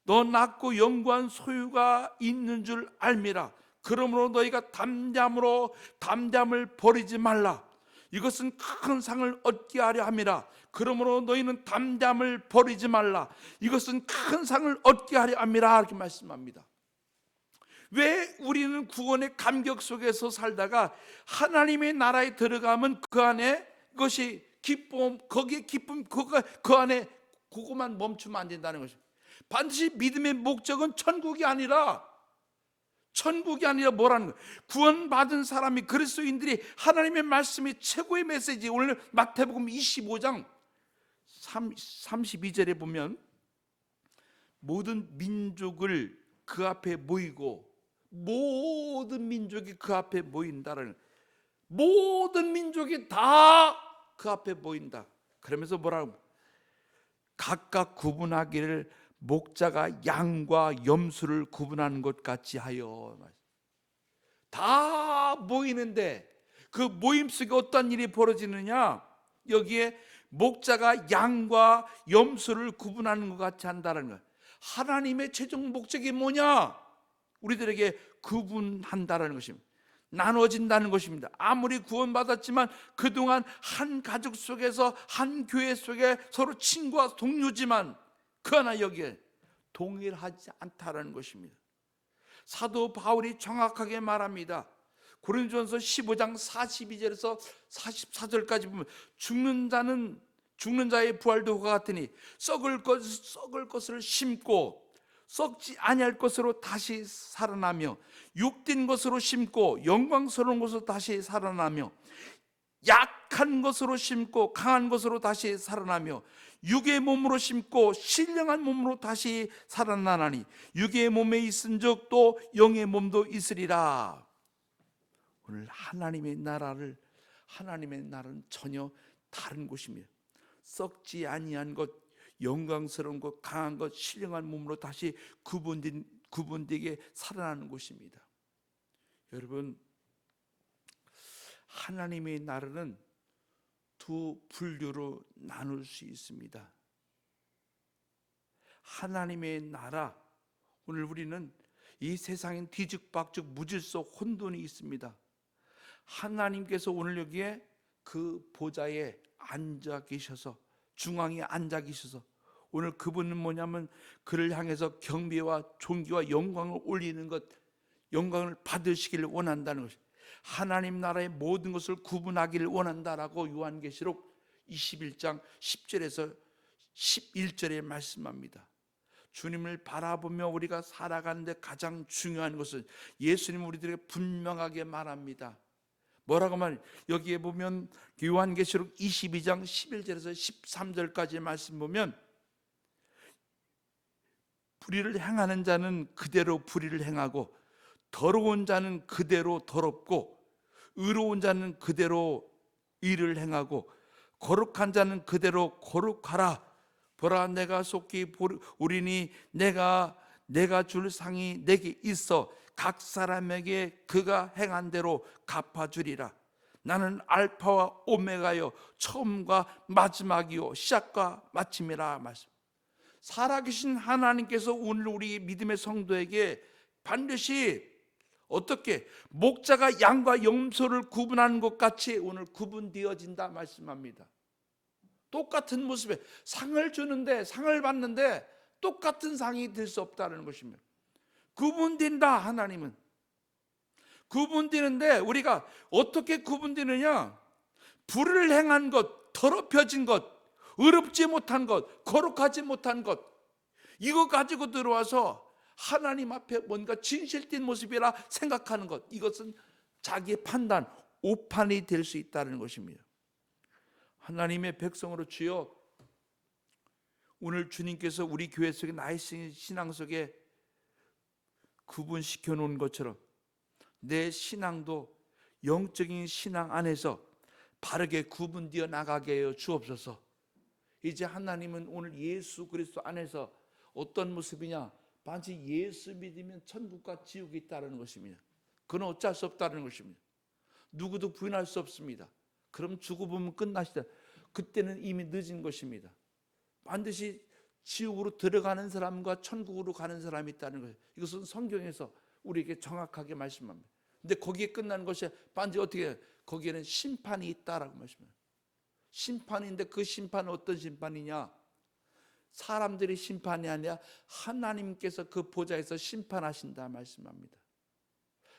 너 낮고 영구한 소유가 있는 줄 알미라. 그러므로 너희가 담담을 버리지 말라. 이것은 큰 상을 얻게 하려 함이라. 그러므로 너희는 담담을 버리지 말라. 이것은 큰 상을 얻게 하려 함이라. 이렇게 말씀합니다. 왜 우리는 구원의 감격 속에서 살다가 하나님의 나라에 들어가면 그 안에 그것이 기쁨, 거기에 기쁨, 그 안에 그것만 멈추면 안 된다는 것입니다. 반드시 믿음의 목적은 천국이 아니라 뭐라는 거예요? 구원받은 사람이 그리스도인들이 하나님의 말씀이 최고의 메시지. 오늘 마태복음 25장 32절에 보면 모든 민족을 그 앞에 모이고 모든 민족이 그 앞에 모인다는, 모든 민족이 다 그 앞에 모인다. 그러면서 뭐라고? 각각 구분하기를 목자가 양과 염소를 구분하는 것 같이 하여. 다 모이는데 그 모임 속에 어떤 일이 벌어지느냐? 여기에 목자가 양과 염소를 구분하는 것 같이 한다는 거예요. 하나님의 최종 목적이 뭐냐? 우리들에게 구분한다는 것입니다. 나눠진다는 것입니다. 아무리 구원받았지만 그동안 한 가족 속에서 한 교회 속에 서로 친구와 동료지만 그러나 여기에 동일하지 않다는 것입니다. 사도 바울이 정확하게 말합니다. 고린도전서 15장 42절에서 44절까지 보면 죽는 자의 부활도 그와 같으니 썩을 것을 심고 썩지 아니할 것으로 다시 살아나며 육된 것으로 심고 영광스러운 것으로 다시 살아나며 약한 것으로 심고 강한 것으로 다시 살아나며 육의 몸으로 심고 신령한 몸으로 다시 살아나나니 육의 몸에 있은즉 또 영의 몸도 있으리라. 오늘 하나님의 나라는 전혀 다른 곳입니다. 썩지 아니한 것, 영광스러운 것, 강한 것, 신령한 몸으로 다시 구분되게 살아나는 곳입니다. 여러분, 하나님의 나라는 두 분류로 나눌 수 있습니다. 하나님의 나라, 오늘 우리는 이 세상엔 뒤죽박죽 무질서 혼돈이 있습니다. 하나님께서 오늘 여기에 그 보좌에 앉아 계셔서, 중앙에 앉아 계셔서, 오늘 그분은 뭐냐면 그를 향해서 경배와 존귀와 영광을 올리는 것, 영광을 받으시기를 원한다는 것이, 하나님 나라의 모든 것을 구분하기를 원한다라고 요한계시록 21장 10절에서 11절에 말씀합니다. 주님을 바라보며 우리가 살아가는데 가장 중요한 것은 예수님 우리들에게 분명하게 말합니다. 뭐라고 말? 여기에 보면 요한계시록 22장 11절에서 13절까지 말씀 보면, 불의를 행하는 자는 그대로 불의를 행하고, 더러운 자는 그대로 더럽고, 의로운 자는 그대로 의를 행하고, 거룩한 자는 그대로 거룩하라. 보라, 내가 속히 오리니 내가 줄 상이 내게 있어 각 사람에게 그가 행한 대로 갚아주리라. 나는 알파와 오메가요, 처음과 마지막이요, 시작과 마침이라 말씀. 살아계신 하나님께서 오늘 우리 믿음의 성도에게 반드시 어떻게 목자가 양과 염소를 구분하는 것 같이 오늘 구분되어진다 말씀합니다. 똑같은 모습에 상을 주는데, 상을 받는데 똑같은 상이 될 수 없다는 것입니다. 구분된다. 하나님은 구분되는데, 우리가 어떻게 구분되느냐? 불을 행한 것, 더럽혀진 것, 의롭지 못한 것, 거룩하지 못한 것, 이거 가지고 들어와서 하나님 앞에 뭔가 진실된 모습이라 생각하는 것, 이것은 자기의 판단, 오판이 될 수 있다는 것입니다. 하나님의 백성으로 주여, 오늘 주님께서 우리 교회 속에, 나의 신앙 속에 구분시켜 놓은 것처럼 내 신앙도 영적인 신앙 안에서 바르게 구분되어 나가게 하여 주옵소서. 이제 하나님은 오늘 예수 그리스도 안에서 어떤 모습이냐? 반드시 예수 믿으면 천국과 지옥이 있다는 것입니다. 그건 어쩔 수 없다는 것입니다. 누구도 부인할 수 없습니다. 그럼 죽어보면 끝나시다. 그때는 이미 늦은 것입니다. 반드시 지옥으로 들어가는 사람과 천국으로 가는 사람이 있다는 것이에요. 이것은 성경에서 우리에게 정확하게 말씀합니다. 근데 거기에 끝나는 것이 반드시 어떻게 해요? 거기에는 심판이 있다라고 말씀해요. 심판인데 그 심판은 어떤 심판이냐? 사람들이 심판이 아니라 하나님께서 그 보좌에서 심판하신다 말씀합니다.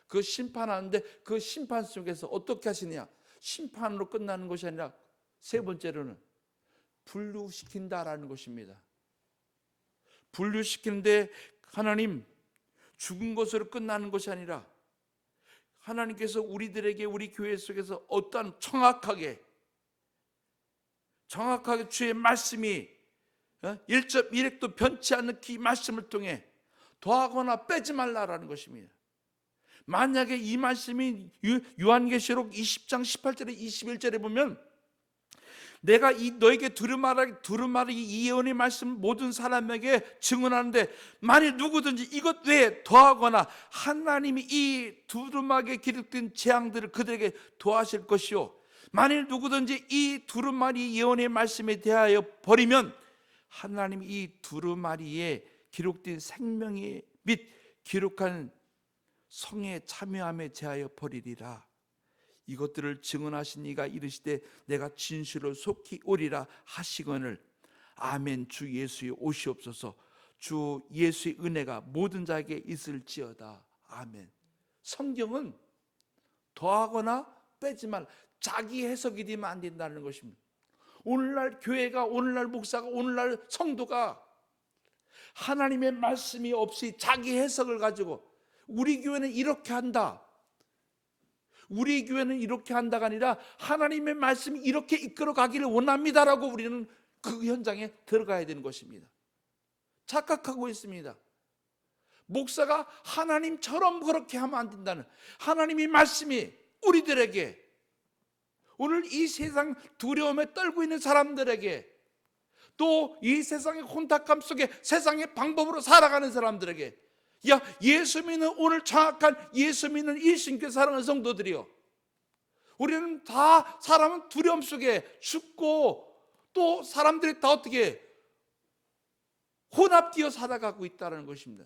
그 심판하는데 그 심판 속에서 어떻게 하시느냐? 심판으로 끝나는 것이 아니라 세 번째로는 분류시킨다라는 것입니다. 분류시키는데 하나님, 죽은 것으로 끝나는 것이 아니라 하나님께서 우리들에게, 우리 교회 속에서 어떠한 정확하게 주의 말씀이 1.1핵도 변치 않는 그 말씀을 통해 더하거나 빼지 말라라는 것입니다. 만약에 이 말씀이 요한계시록 20장 18절에 21절에 보면, 내가 너에게 두루마리 이 예언의 말씀 모든 사람에게 증언하는데, 만일 누구든지 이것 외에 더하거나 하나님이 이 두루마리에 기록된 재앙들을 그들에게 더하실 것이요, 만일 누구든지 이 두루마리 예언의 말씀에 대하여 버리면 하나님이 이 두루마리에 기록된 생명의 및 기록한 성에 참여함에 대하여 버리리라. 이것들을 증언하신 이가 이르시되 내가 진실로 속히 오리라 하시거늘. 아멘. 주 예수의 오시옵소서. 주 예수의 은혜가 모든 자에게 있을지어다. 아멘. 성경은 더하거나 빼지 말, 자기 해석이 되면 안 된다는 것입니다. 오늘날 교회가, 오늘날 목사가, 오늘날 성도가 하나님의 말씀이 없이 자기 해석을 가지고 우리 교회는 이렇게 한다, 우리 교회는 이렇게 한다가 아니라 하나님의 말씀이 이렇게 이끌어 가기를 원합니다라고 우리는 그 현장에 들어가야 되는 것입니다. 착각하고 있습니다. 목사가 하나님처럼 그렇게 하면 안 된다는, 하나님의 말씀이 우리들에게, 오늘 이 세상 두려움에 떨고 있는 사람들에게, 또 이 세상의 혼탁함 속에 세상의 방법으로 살아가는 사람들에게, 야, 예수 믿는, 오늘 정확한 예수 믿는 일신교회 사랑하는 성도들이요, 우리는 다 사람은 두려움 속에 죽고, 또 사람들이 다 어떻게 혼합되어 살아가고 있다는 것입니다.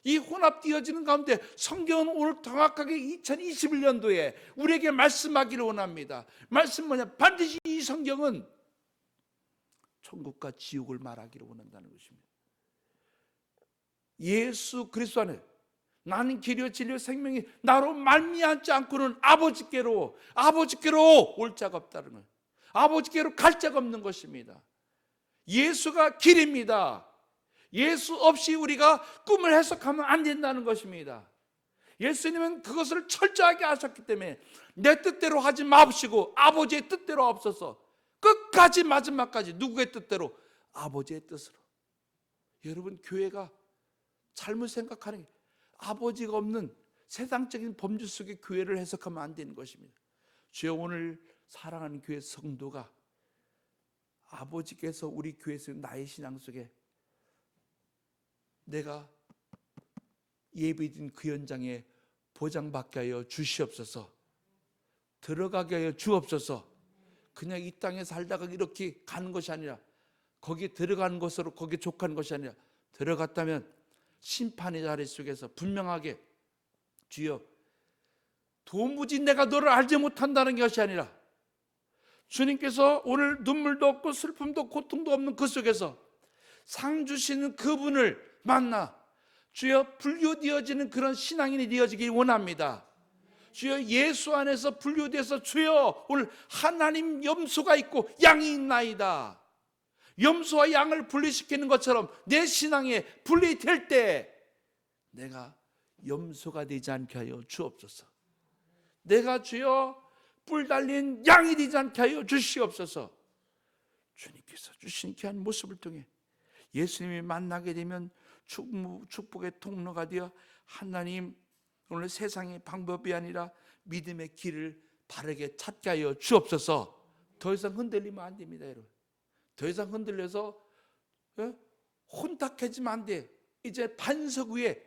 이 혼합되어지는 가운데 성경은 오늘 정확하게 2021년도에 우리에게 말씀하기를 원합니다. 말씀 뭐냐? 반드시 이 성경은 천국과 지옥을 말하기를 원한다는 것입니다. 예수 그리스도 안에 나는 길이요 진리요 생명이 나로 말미암지 않고는 아버지께로 올 자가 없다는 거예요. 아버지께로 갈 자가 없는 것입니다. 예수가 길입니다. 예수 없이 우리가 꿈을 해석하면 안 된다는 것입니다. 예수님은 그것을 철저하게 하셨기 때문에 내 뜻대로 하지 마옵시고 아버지의 뜻대로 하옵소서. 끝까지 마지막까지 누구의 뜻대로? 아버지의 뜻으로. 여러분, 교회가 잘못 생각하는 게 아버지가 없는 세상적인 범주 속의 교회를 해석하면 안 되는 것입니다. 주여, 오늘 사랑하는 교회 성도가 아버지께서 우리 교회에서 나의 신앙 속에 내가 예배드린 그 현장에 보장받게 하여 주시옵소서. 들어가게 하여 주옵소서. 그냥 이 땅에 살다가 이렇게 가는 것이 아니라 거기에 들어가는 것으로 거기에 족한 것이 아니라 들어갔다면 심판의 자리 속에서 분명하게 주여 도무지 내가 너를 알지 못한다는 것이 아니라 주님께서 오늘 눈물도 없고 슬픔도 고통도 없는 그 속에서 상 주시는 그분을 만나 주여 분류되어지는 그런 신앙인이 되어지길 원합니다. 주여 예수 안에서 분류돼서 주여 오늘 하나님 염소가 있고 양이 있나이다. 염소와 양을 분리시키는 것처럼 내 신앙에 분리될 때 내가 염소가 되지 않게 하여 주옵소서. 내가 주여 뿔 달린 양이 되지 않게 하여 주시옵소서. 주님께서 주신 귀한 모습을 통해 예수님이 만나게 되면 축복의 통로가 되어 하나님 오늘 세상의 방법이 아니라 믿음의 길을 바르게 찾게 하여 주옵소서. 더 이상 흔들리면 안 됩니다, 여러분. 더 이상 흔들려서 혼탁해지면 안 돼. 이제 반석 위에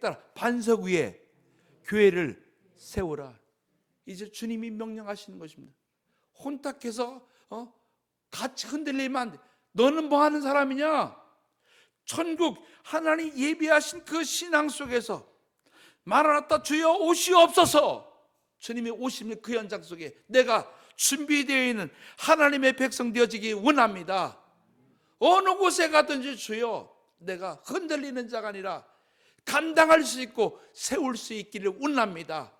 교회를 세우라. 이제 주님이 명령하시는 것입니다. 혼탁해서 같이 흔들리면 안 돼. 너는 뭐 하는 사람이냐? 천국 하나님 예비하신 그 신앙 속에서 마라나타 주여 오시옵소서. 주님이 오시는 그 현장 속에 내가 준비되어 있는 하나님의 백성 되어지기 원합니다. 어느 곳에 가든지 주여 내가 흔들리는 자가 아니라 감당할 수 있고 세울 수 있기를 원합니다.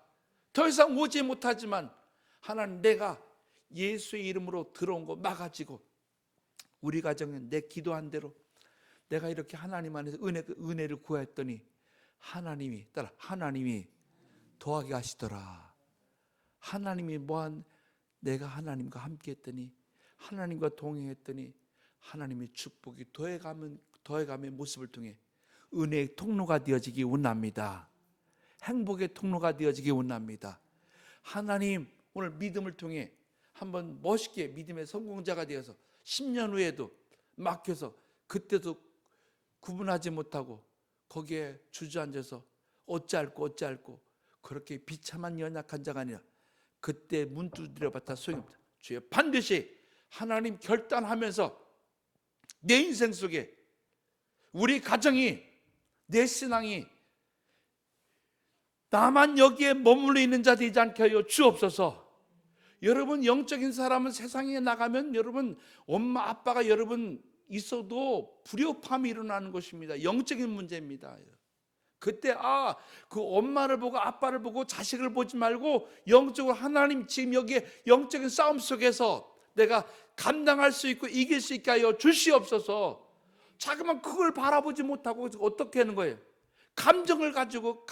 더 이상 오지 못하지만 하나님 내가 예수의 이름으로 들어온 거 막아지고 우리 가정은 내 기도한 대로 내가 이렇게 하나님 안에서 은혜를 구했더니 하나님이 더하게 하시더라. 하나님이 내가 하나님과 함께 했더니 하나님과 동행했더니 하나님의 축복이 더해감의 모습을 통해 은혜의 통로가 되어지기 원합니다. 행복의 통로가 되어지기 원합니다. 하나님 오늘 믿음을 통해 한번 멋있게 믿음의 성공자가 되어서 10년 후에도 막혀서 그때도 구분하지 못하고 거기에 주저앉아서 어찌할꼬 그렇게 비참한 연약한 자가 아니라 그때 문 두드려 봤다 소용없다. 주여 반드시 하나님 결단하면서 내 인생 속에 우리 가정이 내 신앙이 나만 여기에 머물러 있는 자 되지 않게 하여 주옵소서. 여러분 영적인 사람은 세상에 나가면 여러분 엄마 아빠가 여러분 있어도 불협화음이 일어나는 것입니다. 영적인 문제입니다. 그때 그 엄마를 보고 아빠를 보고 자식을 보지 말고 영적으로 하나님 지금 여기에 영적인 싸움 속에서 내가 감당할 수 있고 이길 수 있게 하여 주시옵소서. 자꾸만 그걸 바라보지 못하고 어떻게 하는 거예요? 감정을 가지고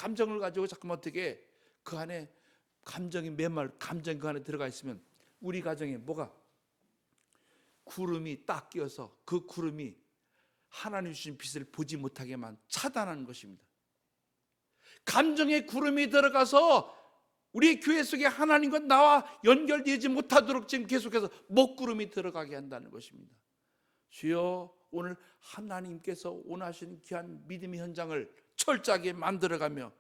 자꾸만 어떻게 그 안에 감정이 감정이 그 안에 들어가 있으면 우리 가정에 뭐가 구름이 딱 끼어서 그 구름이 하나님 주신 빛을 보지 못하게만 차단하는 것입니다. 감정의 구름이 들어가서 우리 교회 속에 하나님과 나와 연결되지 못하도록 지금 계속해서 먹구름이 들어가게 한다는 것입니다. 주여 오늘 하나님께서 원하시는 귀한 믿음의 현장을 철저하게 만들어가며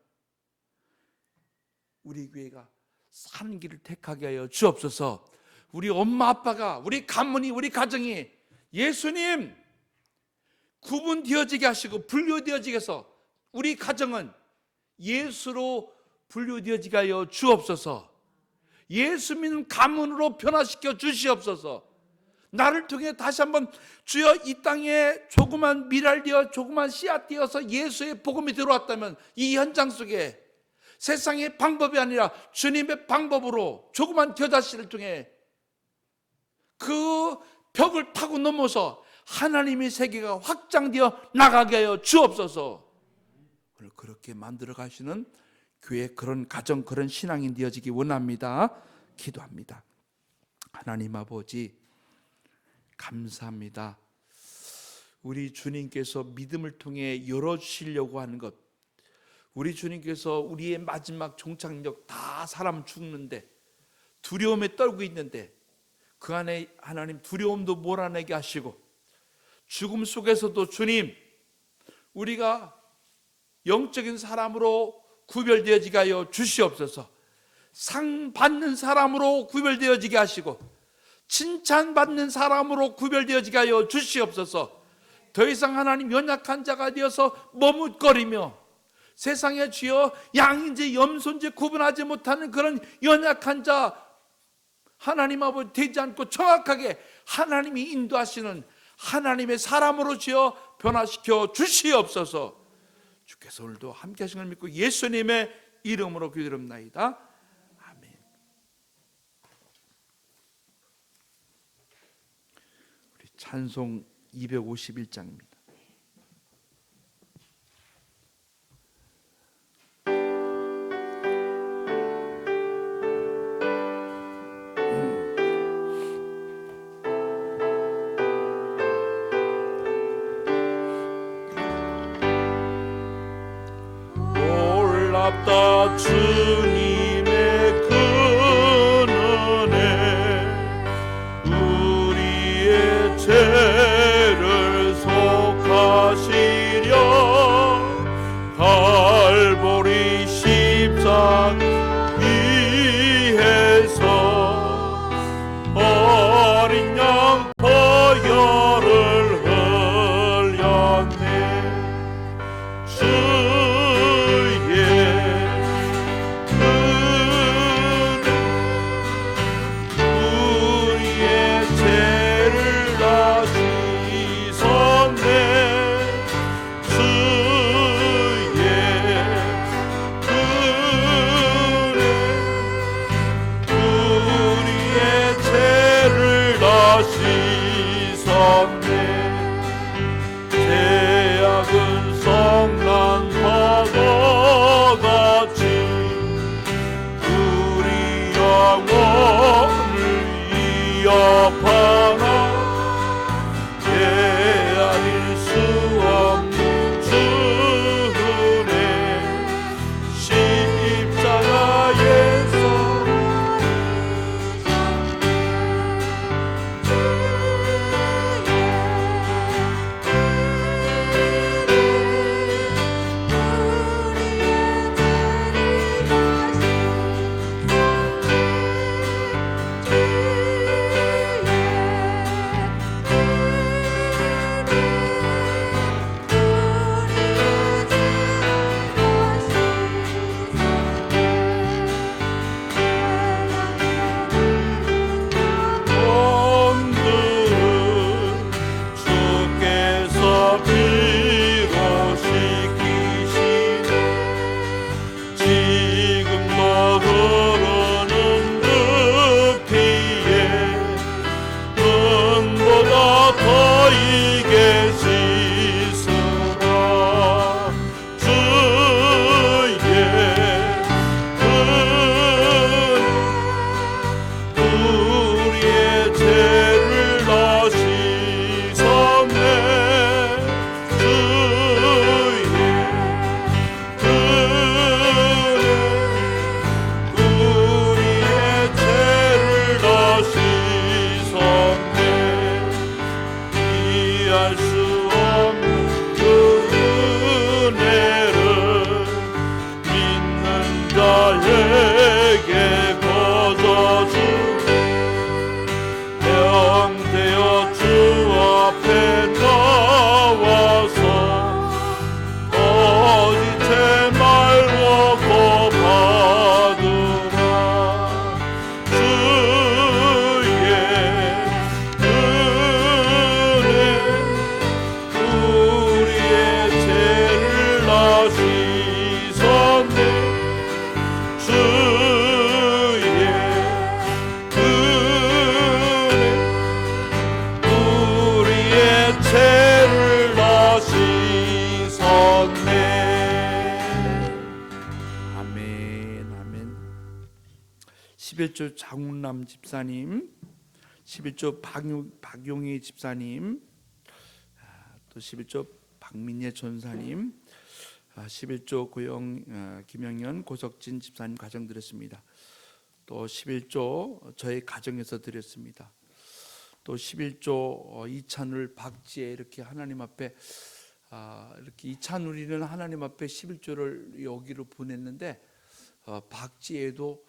우리 교회가 사는 길을 택하게 하여 주옵소서. 우리 엄마 아빠가 우리 가문이 우리 가정이 예수님 구분되어지게 하시고 분류되어지게 해서 우리 가정은 예수로 분류되어지게 하여 주옵소서. 예수 믿는 가문으로 변화시켜 주시옵소서. 나를 통해 다시 한번 주여 이 땅에 조그만 미랄되어 조그만 씨앗되어서 예수의 복음이 들어왔다면 이 현장 속에 세상의 방법이 아니라 주님의 방법으로 조그만 겨자씨를 통해 그 벽을 타고 넘어서 하나님의 세계가 확장되어 나가게 하여 주옵소서. 오늘 그렇게 만들어 가시는 교회, 그런 가정, 그런 신앙이 되어지기 원합니다. 기도합니다. 하나님 아버지 감사합니다. 우리 주님께서 믿음을 통해 열어주시려고 하는 것, 우리 주님께서 우리의 마지막 종착역, 다 사람 죽는데 두려움에 떨고 있는데 그 안에 하나님 두려움도 몰아내게 하시고 죽음 속에서도 주님 우리가 영적인 사람으로 구별되어지게 하여 주시옵소서. 상 받는 사람으로 구별되어지게 하시고 칭찬받는 사람으로 구별되어지게 하여 주시옵소서. 더 이상 하나님 연약한 자가 되어서 머뭇거리며 세상에 주여 양인지 염소인지 구분하지 못하는 그런 연약한 자 하나님 아버지 되지 않고 정확하게 하나님이 인도하시는 하나님의 사람으로 주여 변화시켜 주시옵소서. 주께서 오늘도 함께 하신 걸 믿고 예수님의 이름으로 기도드립나이다. 아멘. 우리 찬송 251장입니다. 놀랍다 주님의 큰 은혜, 우리의 죄를 속하시려 갈보리 십자가 위에서 어린 양 보혈을 흘렸네. 제약은 성난 파도 같이 우리 영혼을 위협하나 헤아릴 수 없는 주의 십자가에서 이해할 수 11조 장훈남 집사님, 11조 박용희 집사님, 또 11조 박민예 전사님, 11조 김영현 고석진 집사님 가정 드렸습니다. 또 11조 저희 가정에서 드렸습니다. 또 11조 이찬울 박지혜 이렇게 하나님 앞에 이렇게 이찬울이는 하나님 앞에 11조를 여기로 보냈는데 박지혜도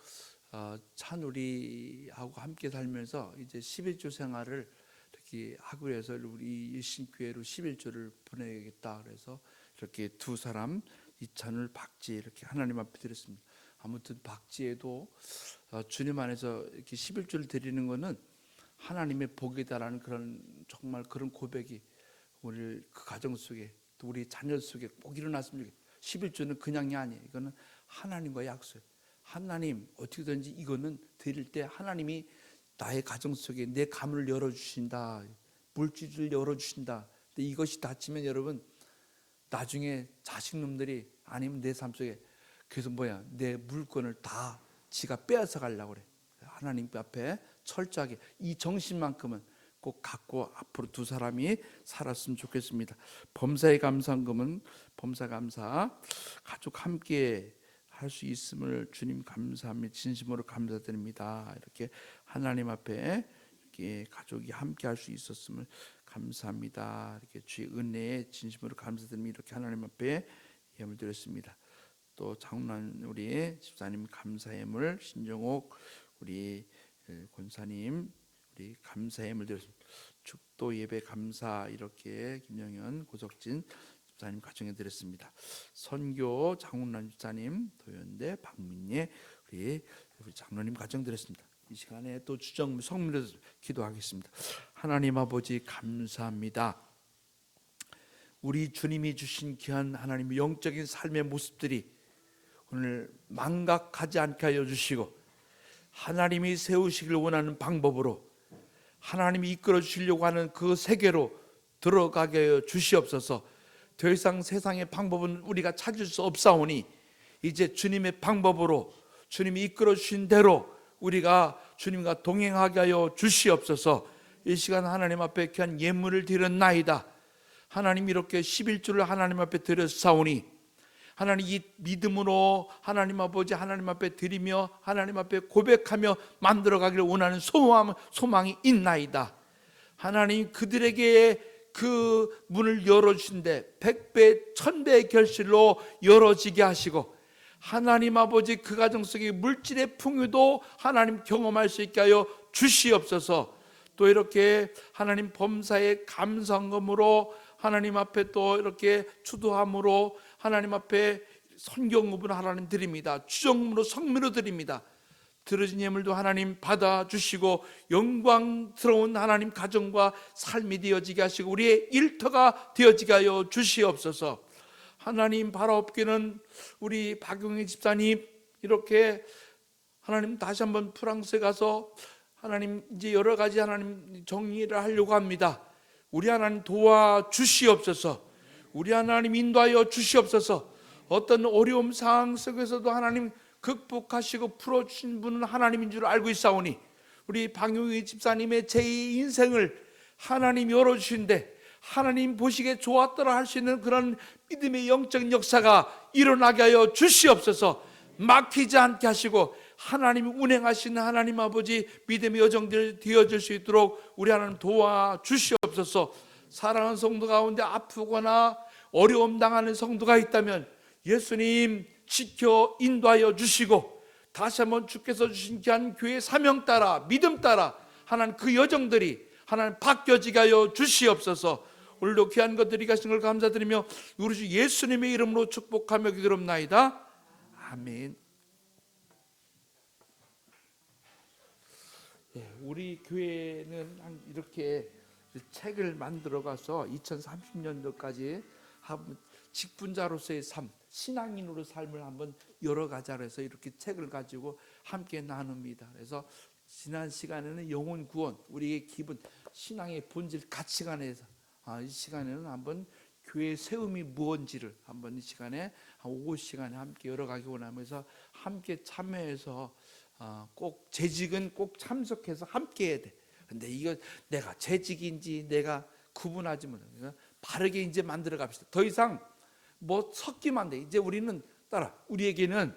찬울이하고 함께 살면서 이제 11조 생활을 이렇게 하고 해서 우리 일신교회로 11조를 보내겠다 그래서 이렇게 두 사람 이찬울 박지혜 이렇게 하나님 앞에 드렸습니다. 아무튼 박지혜도 주님 안에서 이렇게 11조를 드리는 것은 하나님의 복이다라는 그런 정말 그런 고백이 오늘 그 가정 속에 또 우리 자녀 속에 꼭 일어났으면 좋겠어요. 11조는 그냥이 아니에요. 이거는 하나님과의 약속. 하나님 어떻게든지 이거는 드릴 때 하나님이 나의 가정 속에 내 가문을 열어주신다. 물질을 열어주신다. 근데 이것이 닫히면 여러분 나중에 자식놈들이 아니면 내 삶 속에 그래서 내 물건을 다 지가 빼앗아 가려고 그래. 하나님 앞에 철저하게 이 정신만큼은 꼭 갖고 앞으로 두 사람이 살았으면 좋겠습니다. 범사에 감사한금은 범사 감사 가족 함께 할 수 있음을 주님 감사합니다. 진심으로 감사드립니다. 이렇게 하나님 앞에 이렇게 가족이 함께 할 수 있었음을 감사합니다. 이렇게 주의 은혜에 진심으로 감사드립니다. 이렇게 하나님 앞에 예물 드렸습니다. 또 장훈남 우리 집사님 감사 예물, 신정옥 우리 권사님 우리 감사 예물 드렸습니다. 축도 예배 감사 이렇게 김영현 고석진 집사님 가정에 드렸습니다. 선교 장훈남 집사님, 도연대 박민예 우리 장로님 가정 드렸습니다. 이 시간에 또 주정 성민으로 기도하겠습니다. 하나님 아버지 감사합니다. 우리 주님이 주신 귀한 하나님의 영적인 삶의 모습들이 오늘 망각하지 않게 하여 주시고 하나님이 세우시길 원하는 방법으로 하나님이 이끌어 주시려고 하는 그 세계로 들어가게 하여 주시옵소서. 더 이상 세상의 방법은 우리가 찾을 수 없사오니 이제 주님의 방법으로 주님이 이끌어 주신 대로 우리가 주님과 동행하게 하여 주시옵소서. 이 시간 하나님 앞에 귀한 예물을 드렸나이다. 하나님 이렇게 11조를 하나님 앞에 드렸사오니 하나님 이 믿음으로 하나님 아버지 하나님 앞에 드리며 하나님 앞에 고백하며 만들어가기를 원하는 소망이 있나이다. 하나님 그들에게 그 문을 열어주신데 100배 1000배의 결실로 열어지게 하시고 하나님 아버지 그 가정 속에 물질의 풍요도 하나님 경험할 수 있게 하여 주시옵소서. 또 이렇게 하나님 범사의 감사함으로 하나님 앞에 또 이렇게 추도함으로 하나님 앞에 선경금을 하나님 드립니다. 주정금으로 성미로 드립니다. 들어진 예물도 하나님 받아주시고 영광스러운 하나님 가정과 삶이 되어지게 하시고 우리의 일터가 되어지게 하여 주시옵소서. 하나님 바라옵기는 우리 박용희 집사님 이렇게 하나님 다시 한번 프랑스에 가서 하나님 이제 여러 가지 하나님 정리를 하려고 합니다. 우리 하나님 도와주시옵소서. 우리 하나님 인도하여 주시옵소서. 어떤 어려움 상황 속에서도 하나님 극복하시고 풀어주신 분은 하나님인 줄 알고 있사오니 우리 박용희 집사님의 제2 인생을 하나님 열어주신데 하나님 보시기에 좋았더라 할 수 있는 그런 믿음의 영적인 역사가 일어나게 하여 주시옵소서. 막히지 않게 하시고 하나님이 운행하시는 하나님 아버지 믿음의 여정들 되어질 수 있도록 우리 하나님 도와주시옵소서. 사랑하는 성도 가운데 아프거나 어려움 당하는 성도가 있다면 예수님 지켜 인도하여 주시고 다시 한번 주께서 주신 귀한 교회 사명 따라 믿음 따라 하나님 그 여정들이 하나님 바뀌어지게 하여 주시옵소서. 오늘도 귀한 것들이 가신 걸 감사드리며 우리 주 예수님의 이름으로 축복하며 기도합나이다. 아멘. 우리 교회는 이렇게 책을 만들어 가서 2030년도까지 직분자로서의 삶, 신앙인으로 삶을 한번 열어가자 해서 이렇게 책을 가지고 함께 나눕니다. 그래서 지난 시간에는 영혼 구원, 우리의 기분, 신앙의 본질, 가치관에서 이 시간에는 한번 교회 세움이 무언지를 한번 이 시간에 한 5시간에 함께 열어가기 원하면서 함께 참여해서 꼭 재직은 꼭 참석해서 함께 해야 돼. 근데 이거 내가 재직인지 내가 구분하지 못해. 바르게 이제 만들어 갑시다. 더 이상 뭐 섞이면 안 돼. 이제 우리는 우리에게는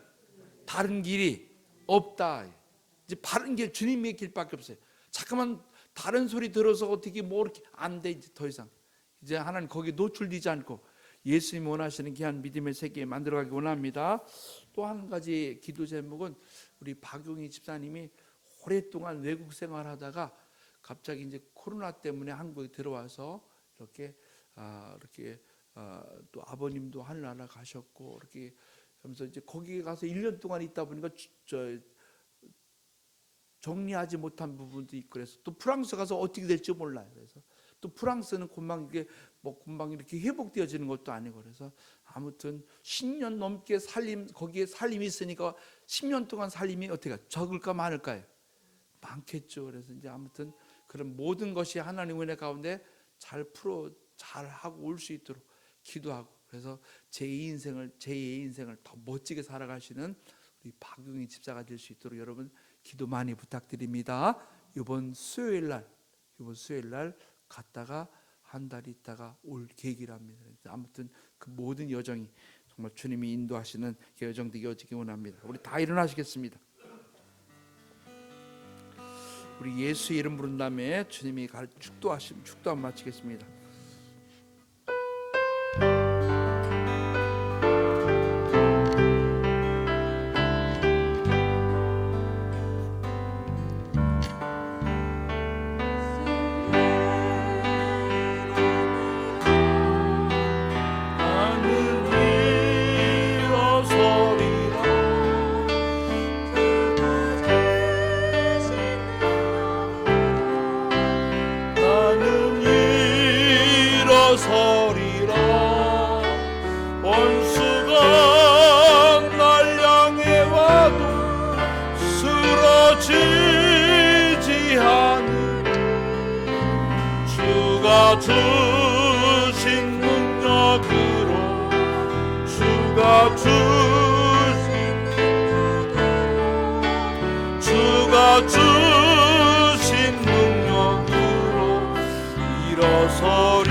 다른 길이 없다. 이제 바른 길 주님의 길밖에 없어요. 잠깐만 다른 소리 들어서 어떻게 뭐 이렇게 안 돼. 이제 더 이상 이제 하나님 거기에 노출되지 않고 예수님 원하시는 귀한 믿음의 세계에 만들어가기 원합니다. 또 한 가지 기도 제목은 우리 박용희 집사님이 오랫동안 외국 생활하다가 갑자기 이제 코로나 때문에 한국에 들어와서 이렇게 또 아버님도 하늘나라 가셨고 이렇게 하면서 이제 거기에 가서 1년 동안 있다 보니까 정리하지 못한 부분도 있고 그래서 또 프랑스 가서 어떻게 될지 몰라요. 그래서 또 프랑스는 금방 이렇게 회복되어지는 것도 아니고 그래서 아무튼 10년 넘게 거기에 살림이 있으니까 10년 동안 살림이 어떻게 적을까 많을까요? 많겠죠. 그래서 이제 아무튼 그런 모든 것이 하나님 은혜 가운데 잘 하고 올 수 있도록 기도하고 그래서 제2의 인생을 더 멋지게 살아가시는 우리 박용희 집사가 될 수 있도록 여러분 기도 많이 부탁드립니다. 이번 수요일 날 갔다가 한 달 있다가 올 계획이랍니다. 아무튼 그 모든 여정이 정말 주님이 인도하시는 여정도 이어지기 원합니다. 우리 다 일어나시겠습니다. 우리 예수 이름 부른 다음에 주님이 축도 한번 마치겠습니다. 주신 능력으로 주가 주신 능력으로 일어서리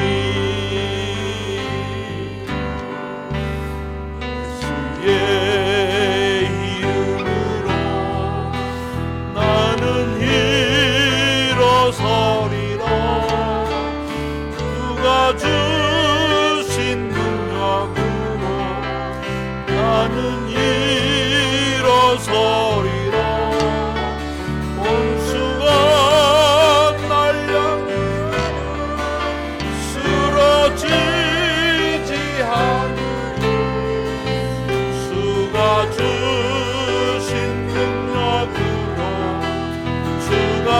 예수의 이름으로 나는 일어서리라 주가 주신 능력으로 나는 일어서리라 원수가 날 향해 쓰러지지 않으리 주가 주신 능력으로 주가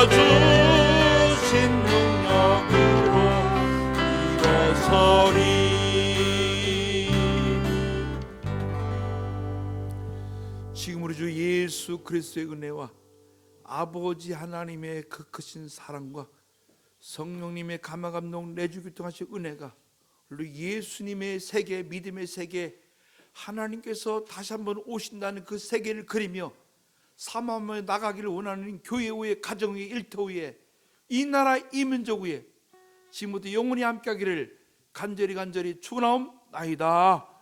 주신 능력으로 일어서리. 지금 우리 주 예수 그리스도의 은혜와 아버지 하나님의 그 크신 사랑과 성령님의 감화감동 내주교통하신 은혜가 우리 예수님의 세계 믿음의 세계 하나님께서 다시 한번 오신다는 그 세계를 그리며 사마음에 나가기를 원하는 교회 위에 가정 위에 일터 위에 이 나라 이 민족 위에 지금부터 영원히 함께하기를 간절히 축원하옵나이다.